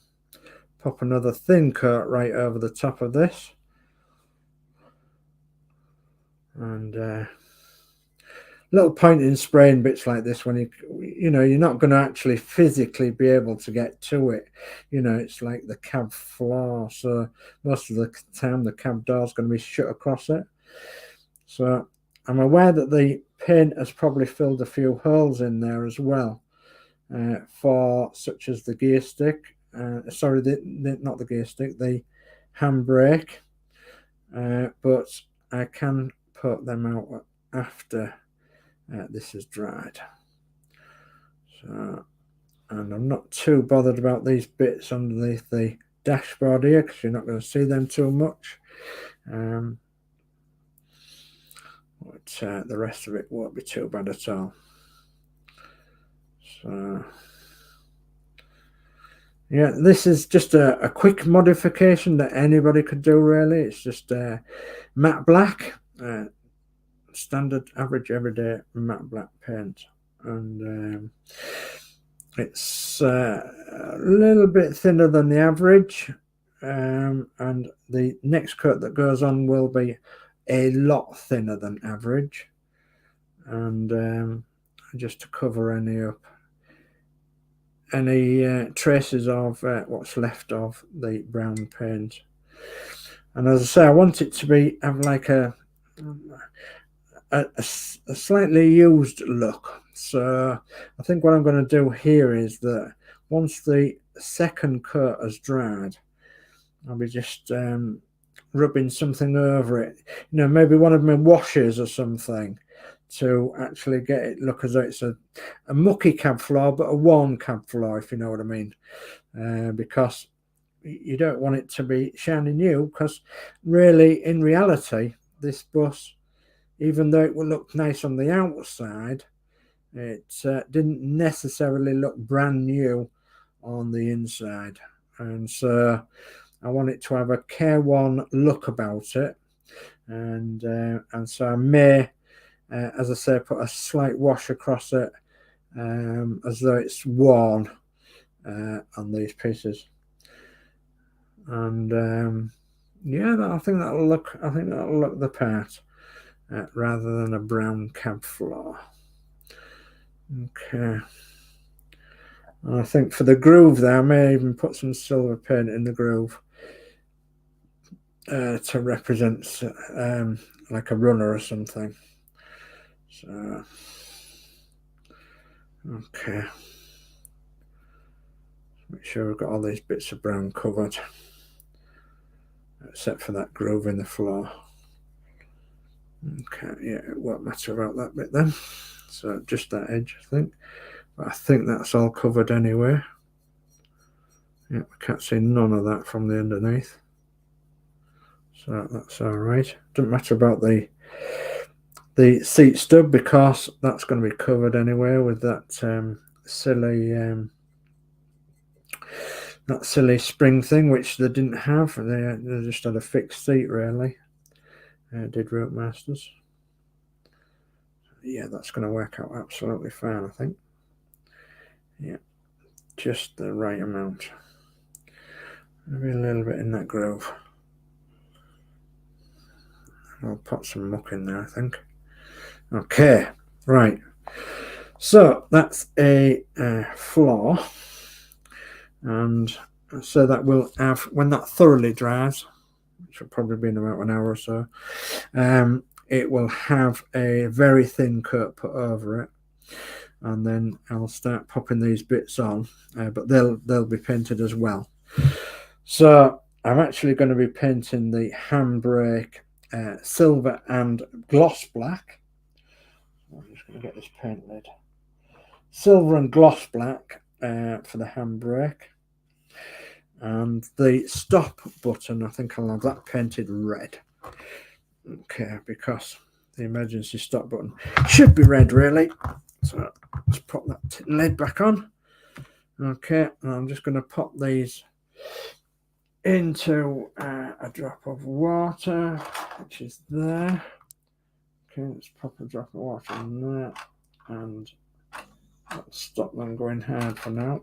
pop another thin coat right over the top of this. And little pointing spraying bits like this, when you know you're not going to actually physically be able to get to it. You know, it's like the cab floor, so most of the time the cab door is going to be shut across it. So I'm aware that the paint has probably filled a few holes in there as well, for such as the gear stick. Sorry, not the gear stick, the handbrake. But I can put them out after this is dried. So, and I'm not too bothered about these bits underneath the dashboard here because you're not going to see them too much. But the rest of it won't be too bad at all. So yeah, this is just a quick modification that anybody could do really. It's just matte black, standard average everyday matte black paint, and it's a little bit thinner than the average, and the next coat that goes on will be a lot thinner than average, and just to cover any traces of what's left of the brown paint. And as I say, I want it to have like a slightly used look. So I think what I'm going to do here is that once the second coat has dried, I'll be just rubbing something over it, you know, maybe one of my washers or something, to actually get it look as though it's a mucky cab floor, but a warm cab floor, if you know what I mean. Because you don't want it to be shiny new, because really, in reality, this bus, even though it will look nice on the outside, it didn't necessarily look brand new on the inside. And so I want it to have a careworn look about it. And so I may, as I say, put a slight wash across it, as though it's worn on these pieces. And yeah, I think that'll look the part, rather than a brown cab floor. Okay. And I think for the groove there, I may even put some silver paint in the groove to represent like a runner or something. So okay, make sure we've got all these bits of brown covered, except for that groove in the floor. Okay, yeah, it won't matter about that bit then. So just that edge, I think. But I think that's all covered anyway. Yeah, we can't see none of that from the underneath. So that's all right. Doesn't matter about the seat stub, because that's going to be covered anyway with that silly spring thing, which they didn't have. They just had a fixed seat, really. Did ROUTEMASTERs. Yeah, that's going to work out absolutely fine, I think. Yeah, just the right amount. Maybe a little bit in that groove. I'll put some muck in there, I think. Okay, right. So that's a floor, and so that will have, when that thoroughly dries, which will probably be in about an hour or so, it will have a very thin coat put over it, and then I'll start popping these bits on, but they'll be painted as well. So I'm actually going to be painting the handbrake silver and gloss black. I'm just going to get this paint lid. Silver and gloss black for the handbrake. And the stop button, I think I'll have that painted red. Okay, because the emergency stop button should be red, really. So let's pop that lid back on. Okay, and I'm just going to pop these into a drop of water, which is there. Okay, let's pop a drop of water in there, and let's stop them going hard for now.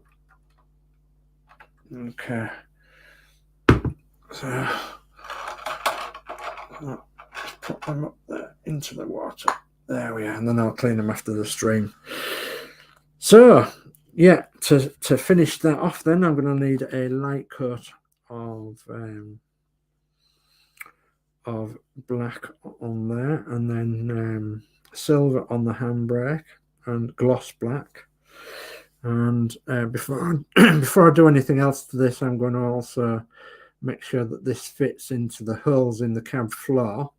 Okay, so let's put them up there into the water. There we are, and then I'll clean them after the stream. So yeah, to finish that off, then I'm going to need a light coat of black on there, and then silver on the handbrake and gloss black. And before I do anything else to this, I'm going to also make sure that this fits into the holes in the cab floor,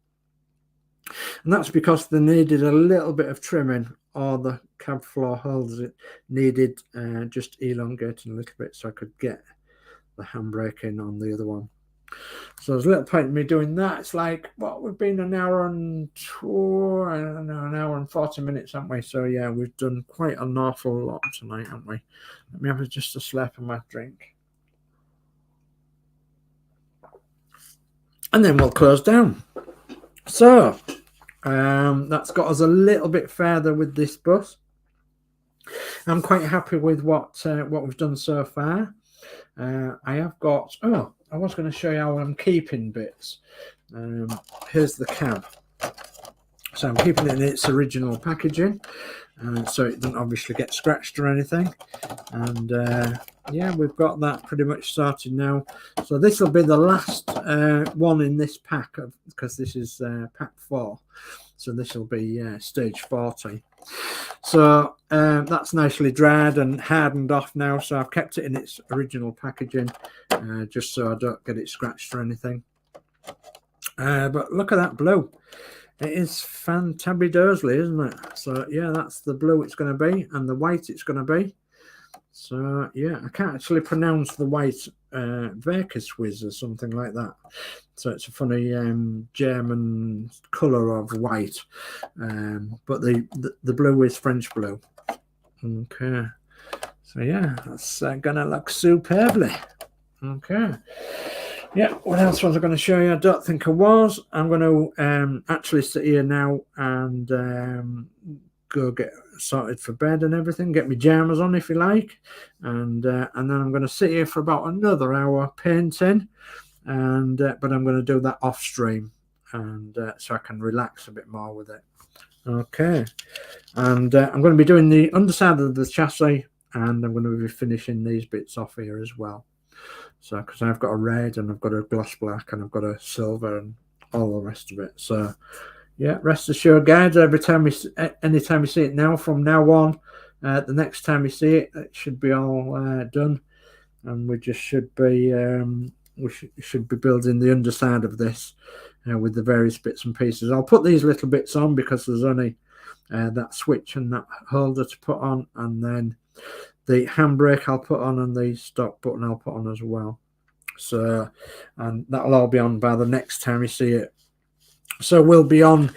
and that's because they needed a little bit of trimming, or the cab floor holes it needed just elongating a little bit so I could get the handbrake in on the other one. So there's a little point in me doing that. It's like, what, we've been an hour and 40 minutes, haven't we? So yeah, we've done quite an awful lot tonight, haven't we? Let me have just a slurp of my drink, and then we'll close down. So that's got us a little bit further with this bus. I'm quite happy with what we've done so far. I have got, I was going to show you how I'm keeping bits. Here's the cab. So I'm keeping it in its original packaging, so it doesn't obviously get scratched or anything. And yeah, we've got that pretty much started now. So this will be the last one in this pack, because this is pack 4. So this will be stage 40. So that's nicely dried and hardened off now. So I've kept it in its original packaging, just so I don't get it scratched or anything. But look at that blue. It is fantabulous, isn't it? So yeah, that's the blue it's going to be, and the white it's going to be. So yeah, I can't actually pronounce the white, Verkeswiz or something like that. So it's a funny German colour of white, but the blue is French blue. Okay, so yeah, that's gonna look superbly. Okay. Yeah, what else was I going to show you? I don't think I was. I'm going to actually sit here now and go get sorted for bed and everything, get my jammers on if you like, and then I'm going to sit here for about another hour painting, and but I'm going to do that off stream, and so I can relax a bit more with it. Okay, and I'm going to be doing the underside of the chassis, and I'm going to be finishing these bits off here as well. So, because I've got a red and I've got a gloss black and I've got a silver and all the rest of it. So, yeah, rest assured, guys. Anytime you see it now, from now on, the next time you see it, it should be all done, and we just should be should be building the underside of this with the various bits and pieces. I'll put these little bits on because there's only that switch and that holder to put on, and then the handbrake I'll put on, and the stop button I'll put on as well. So, and that'll all be on by the next time you see it. So we'll be on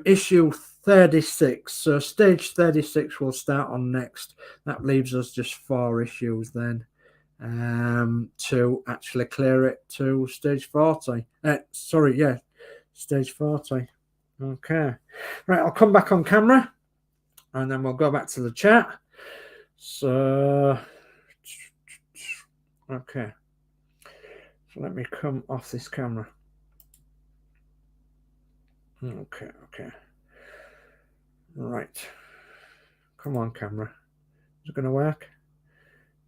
issue 36. So stage 36 will start on next. That leaves us just 4 issues then to actually clear it to stage 40. Sorry, yeah, stage 40. Okay. Right, I'll come back on camera and then we'll go back to the chat. So, okay, so let me come off this camera. Okay, right, come on camera, is it going to work?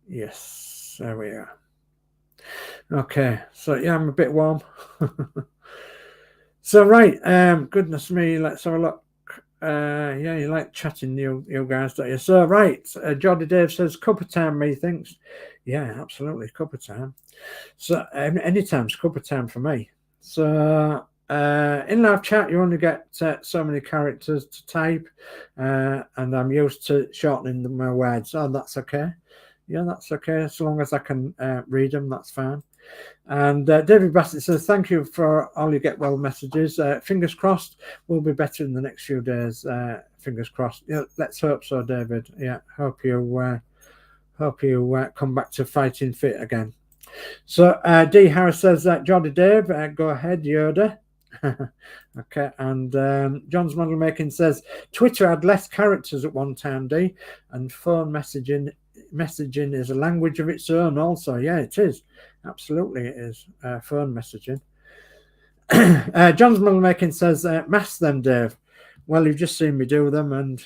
Yes, there we are. Okay, so yeah, I'm a bit warm. So right, goodness me, let's have a look. Yeah, you like chatting, you guys, don't you? So right, Geordie Dave says cup of time, me thinks. Yeah, absolutely, cup of time. So anytime's cup of time for me. So in live chat you only get so many characters to type, and I'm used to shortening my words. Oh, that's okay. Yeah, that's okay, as long as I can read them, that's fine. And David Bassett says, thank you for all you get well messages. Fingers crossed we'll be better in the next few days. Fingers crossed. Yeah, let's hope so, David. Yeah, hope you come back to fighting fit again. So D Harris says that Geordie Dave, go ahead, Yoda. Okay, and John's Model Making says Twitter had less characters at one time, D, and phone messaging is a language of its own also. Yeah, it is, absolutely it is. Phone messaging. John's Model Making says mask them, Dave. Well, you've just seen me do them, and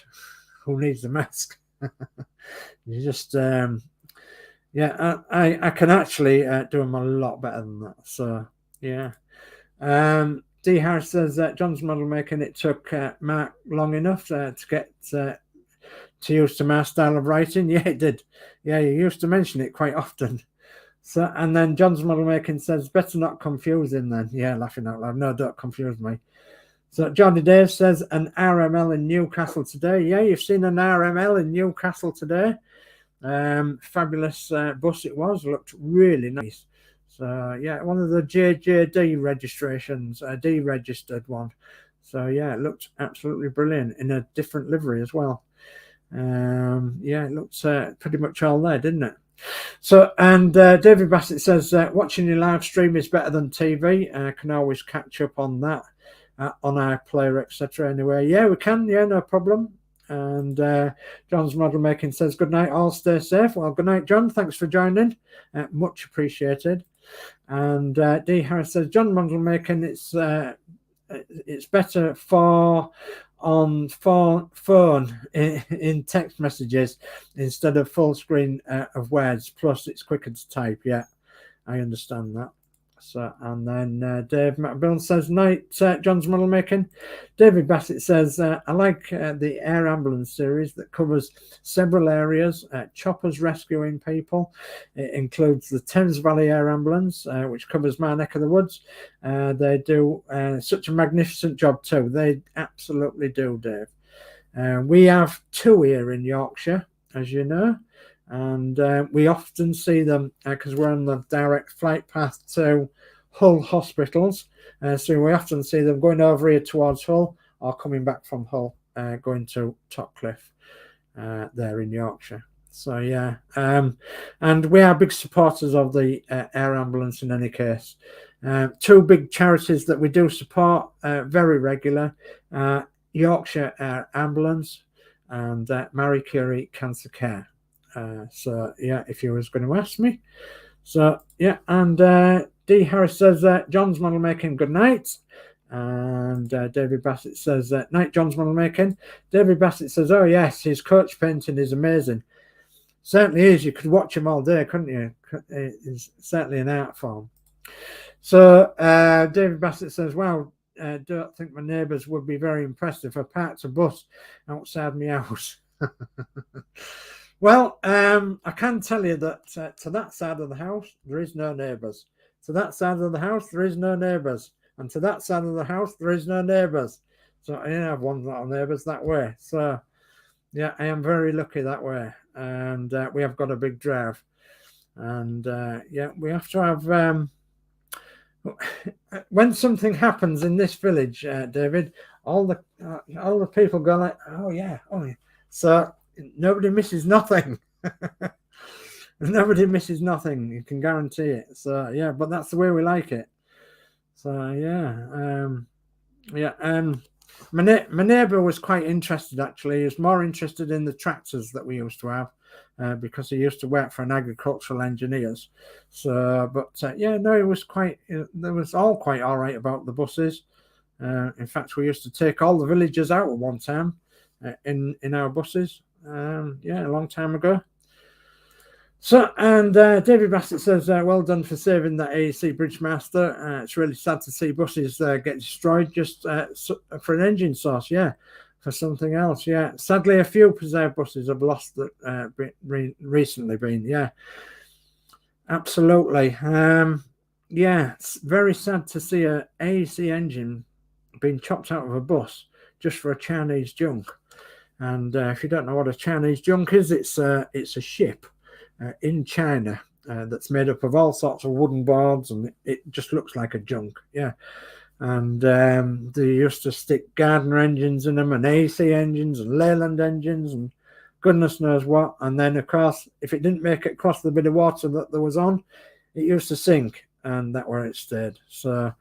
who needs a mask? You just yeah, I can actually do them a lot better than that. So yeah. D Harris says John's Model Making, it took Mark long enough to get to use to my style of writing. Yeah, it did. Yeah, you used to mention it quite often. So, and then John's Model Making says better not confuse him then. Yeah, laughing out loud. No, don't confuse me. So Geordie Dave says an RML in Newcastle today. Yeah, you've seen an RML in Newcastle today. Fabulous bus it was. Looked really nice. So yeah, one of the JJD registrations, a deregistered one. So yeah, it looked absolutely brilliant in a different livery as well. Yeah, it looks pretty much all there, didn't it? So, and David Bassett says watching your live stream is better than TV. Can always catch up on that on iPlayer, etc. Anyway, yeah, we can. Yeah, no problem. And John's Model Making says good night, all stay safe. Well, good night, John. Thanks for joining. Much appreciated. And D Harris says John Model Making, it's better on phone in text messages instead of full screen of words, plus it's quicker to type. Yeah, I understand that. So, and then Dave McBill says, night, John's model making. David Bassett says, I like the air ambulance series that covers several areas, choppers rescuing people. It includes the Thames Valley Air Ambulance, which covers my neck of the woods. They do such a magnificent job too. They absolutely do, Dave. We have 2 here in Yorkshire, as you know. And we often see them because we're on the direct flight path to Hull hospitals. So we often see them going over here towards Hull or coming back from Hull, going to Topcliffe there in Yorkshire. So, yeah. And we are big supporters of the air ambulance in any case. 2 big charities that we do support very regular, Yorkshire Air Ambulance and Marie Curie Cancer Care. So yeah, if you was going to ask me. So yeah, and D Harris says John's model making, good night. And David Bassett says night, John's model making. David Bassett says, oh yes, his coach painting is amazing. Certainly is. You could watch him all day, couldn't you? It's certainly an art form. So David Bassett says, wow, don't think my neighbours would be very impressed if I parked a bus outside my house. Well, I can tell you that to that side of the house, there is no neighbours. To that side of the house, there is no neighbours. And to that side of the house, there is no neighbours. So I have one lot of neighbours that way. So, yeah, I am very lucky that way. And we have got a big drive. And, yeah, we have to have... when something happens in this village, David, all the people go like, oh, yeah. So... nobody misses nothing. Nobody misses nothing. You can guarantee it. So yeah, but that's the way we like it. So yeah, my neighbour was quite interested. Actually, he was more interested in the tractors that we used to have because he used to work for an agricultural engineers. So, but yeah, no, it was quite. There was all quite all right about the buses. In fact, we used to take all the villagers out at one time in our buses. Yeah, a long time ago. So, and David Bassett says, well done for saving that AEC Bridgemaster. It's really sad to see buses get destroyed just for an engine source, yeah, for something else, yeah. Sadly, a few preserved buses have lost that recently been, yeah. Absolutely. Yeah, it's very sad to see a AEC engine being chopped out of a bus just for a Chinese junk. And if you don't know what a Chinese junk is, it's a ship in China that's made up of all sorts of wooden boards, and it just looks like a junk, yeah. And they used to stick Gardner engines in them, and AC engines, and Leyland engines, and goodness knows what. And then, of course, if it didn't make it across the bit of water that there was on, it used to sink, and that's where it stayed. So,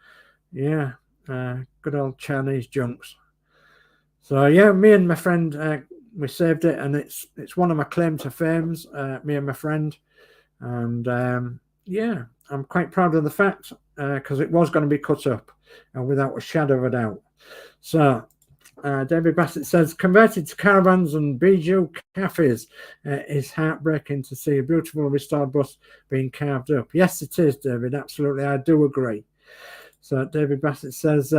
yeah, good old Chinese junks. So yeah, me and my friend, we saved it, and it's one of my claim to fames, me and my friend. And yeah, I'm quite proud of the fact because it was going to be cut up without a shadow of a doubt. So David Bassett says, converted to caravans and bijou cafes is heartbreaking to see a beautiful restored bus being carved up. Yes, it is, David, absolutely, I do agree. So David Bassett says,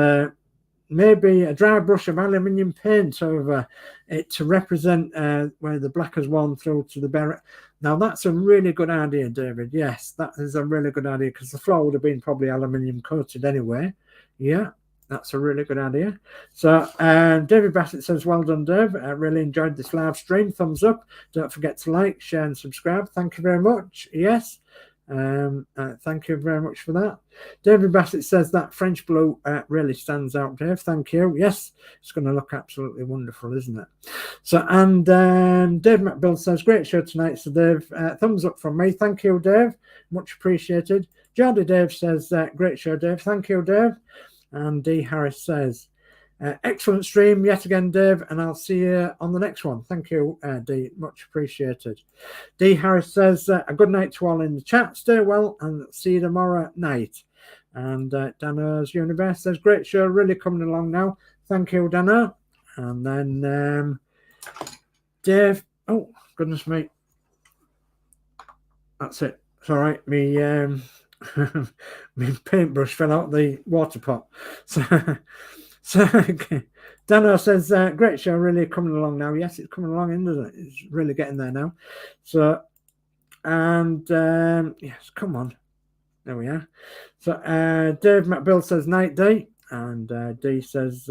maybe a dry brush of aluminium paint over it to represent where the black has worn through to the beret. Now, that's a really good idea, David. Yes, that is a really good idea because the floor would have been probably aluminium coated anyway. Yeah, that's a really good idea. So David Bassett says, well done, Dave. I really enjoyed this live stream. Thumbs up. Don't forget to like, share and subscribe. Thank you very much. Yes. Thank you very much for that. David Bassett says that French blue really stands out, Dave. Thank you. Yes, it's going to look absolutely wonderful, isn't it? So, and Dave McBill says, great show tonight. So, Dave, thumbs up from me. Thank you, Dave. Much appreciated. Geordie Dave says, great show, Dave. Thank you, Dave. And D Harris says, excellent stream yet again, Dave, and I'll see you on the next one. Thank you, D. Much appreciated. D. Harris says, a good night to all in the chat. Stay well and see you tomorrow night. And Danno's Universe says, great show, really coming along now. Thank you, Danno. And then Dave, oh, goodness me. That's it. It's all right. My paintbrush fell out the water pot. So okay. Danno says, great show, really coming along now. Yes, it's coming along, isn't it? It's really getting there now. So, and yes, come on. There we are. So Dave McBill says, night, D. And D says,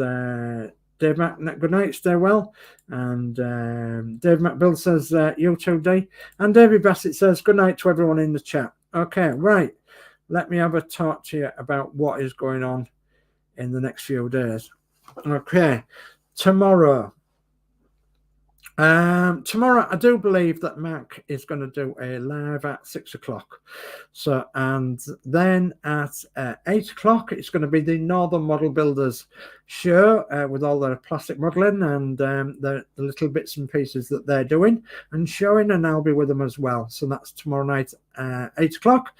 Dave Mac, good night, stay well. And Dave McBill says, you too, D. And David Bassett says, good night to everyone in the chat. Okay, right. Let me have a talk to you about what is going on in the next few days. Okay, tomorrow. Tomorrow, I do believe that Mac is going to do a live at 6 o'clock. So, and then at 8 o'clock, it's going to be the Northern Model Builders show with all their plastic modeling and the little bits and pieces that they're doing and showing, and I'll be with them as well. So that's tomorrow night, 8 o'clock.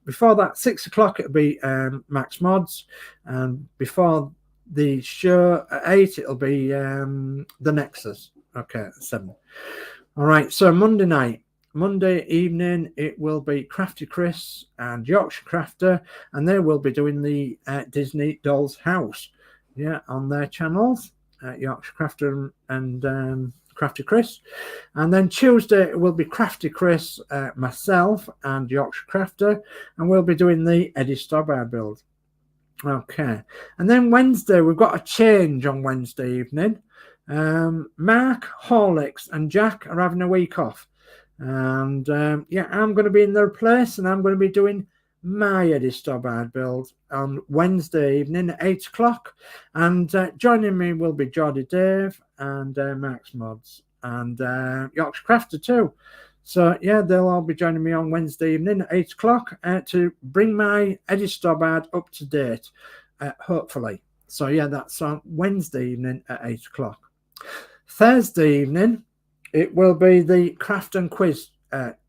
Before that, 6 o'clock, it'll be Max Modz, and before the show at 8, it'll be the Nexus. Okay, 7. All right, so Monday evening, it will be Crafty Chris and Yorkshire Crafter, and they will be doing the Disney Doll's House, yeah, on their channels, Yorkshire Crafter and Crafty Chris. And then Tuesday, it will be Crafty Chris, myself, and Yorkshire Crafter, and we'll be doing the Eddie Stobbard build. Okay, and then Wednesday, we've got a change on Wednesday evening. Mark, Horlix and Jack are having a week off, and yeah, I'm going to be in their place, and I'm going to be doing my Eddie Stobbard build on Wednesday evening at 8 o'clock, and joining me will be Geordie Dave and Max Modz and Yorkshire Crafter too. So yeah, they'll all be joining me on Wednesday evening at 8 o'clock to bring my Eddie Stobbard up to date, hopefully. So yeah, that's on Wednesday evening at 8 o'clock. Thursday evening, it will be the Craft and Quiz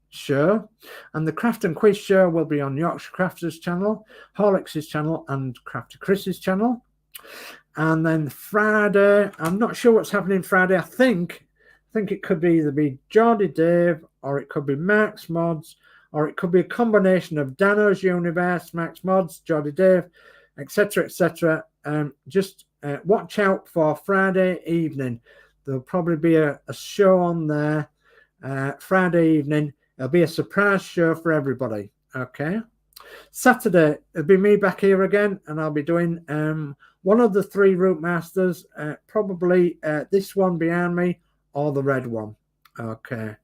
show, and the Craft and Quiz show will be on Yorkshire Crafter's channel, Horlix's channel, and Crafty Chris's channel. And then Friday, I'm not sure what's happening Friday. I think it could be either be Geordie Dave, or it could be Max Modz, or it could be a combination of Danno's Universe, Max Modz, Geordie Dave, etc., etc. Just watch out for Friday evening. There'll probably be a show on there Friday evening. It'll be a surprise show for everybody. Okay. Saturday, it'll be me back here again, and I'll be doing one of the 3 ROUTEMASTERs, probably this one behind me or the red one. Okay.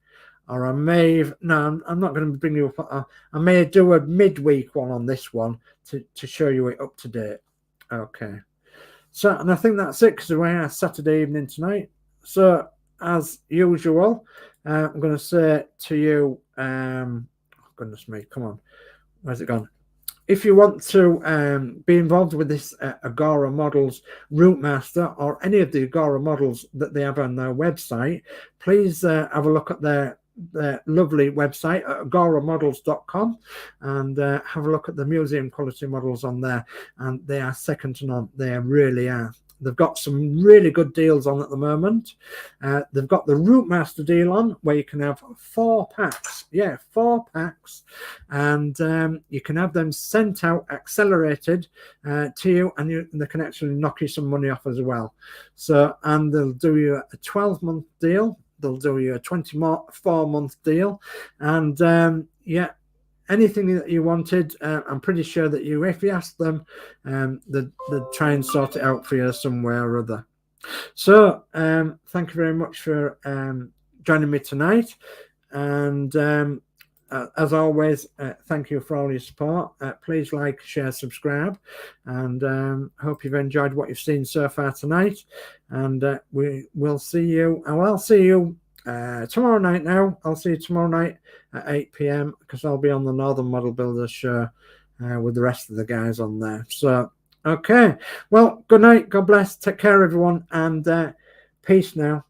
Or I may have, no, I'm not going to bring you up. I may do a midweek one on this one to show you it up to date. Okay. So, and I think that's it, because we're here Saturday evening tonight. So, as usual, I'm going to say to you, goodness me, come on, where's it gone? If you want to be involved with this Agora Models ROUTEMASTER, or any of the Agora models that they have on their website, please have a look at their lovely website at agoramodels.com, and have a look at the museum quality models on there, and they are second to none. They really are. They've got some really good deals on at the moment. They've got the ROUTEMASTER deal on, where you can have 4 packs. Yeah, 4 packs. And you can have them sent out, accelerated to you, and they can actually knock you some money off as well. So, and they'll do you a 12-month deal. They'll do you a 24-month deal. And yeah, anything that you wanted, I'm pretty sure that if you ask them, they'd try and sort it out for you somewhere or other. So thank you very much for joining me tonight. And as always, thank you for all your support. Please like, share, subscribe, and hope you've enjoyed what you've seen so far tonight. And we will see you. I'll see you tomorrow night now. I'll see you tomorrow night at 8 p.m. because I'll be on the Northern Model Builders show with the rest of the guys on there. So, okay. Well, good night. God bless. Take care, everyone. And peace now.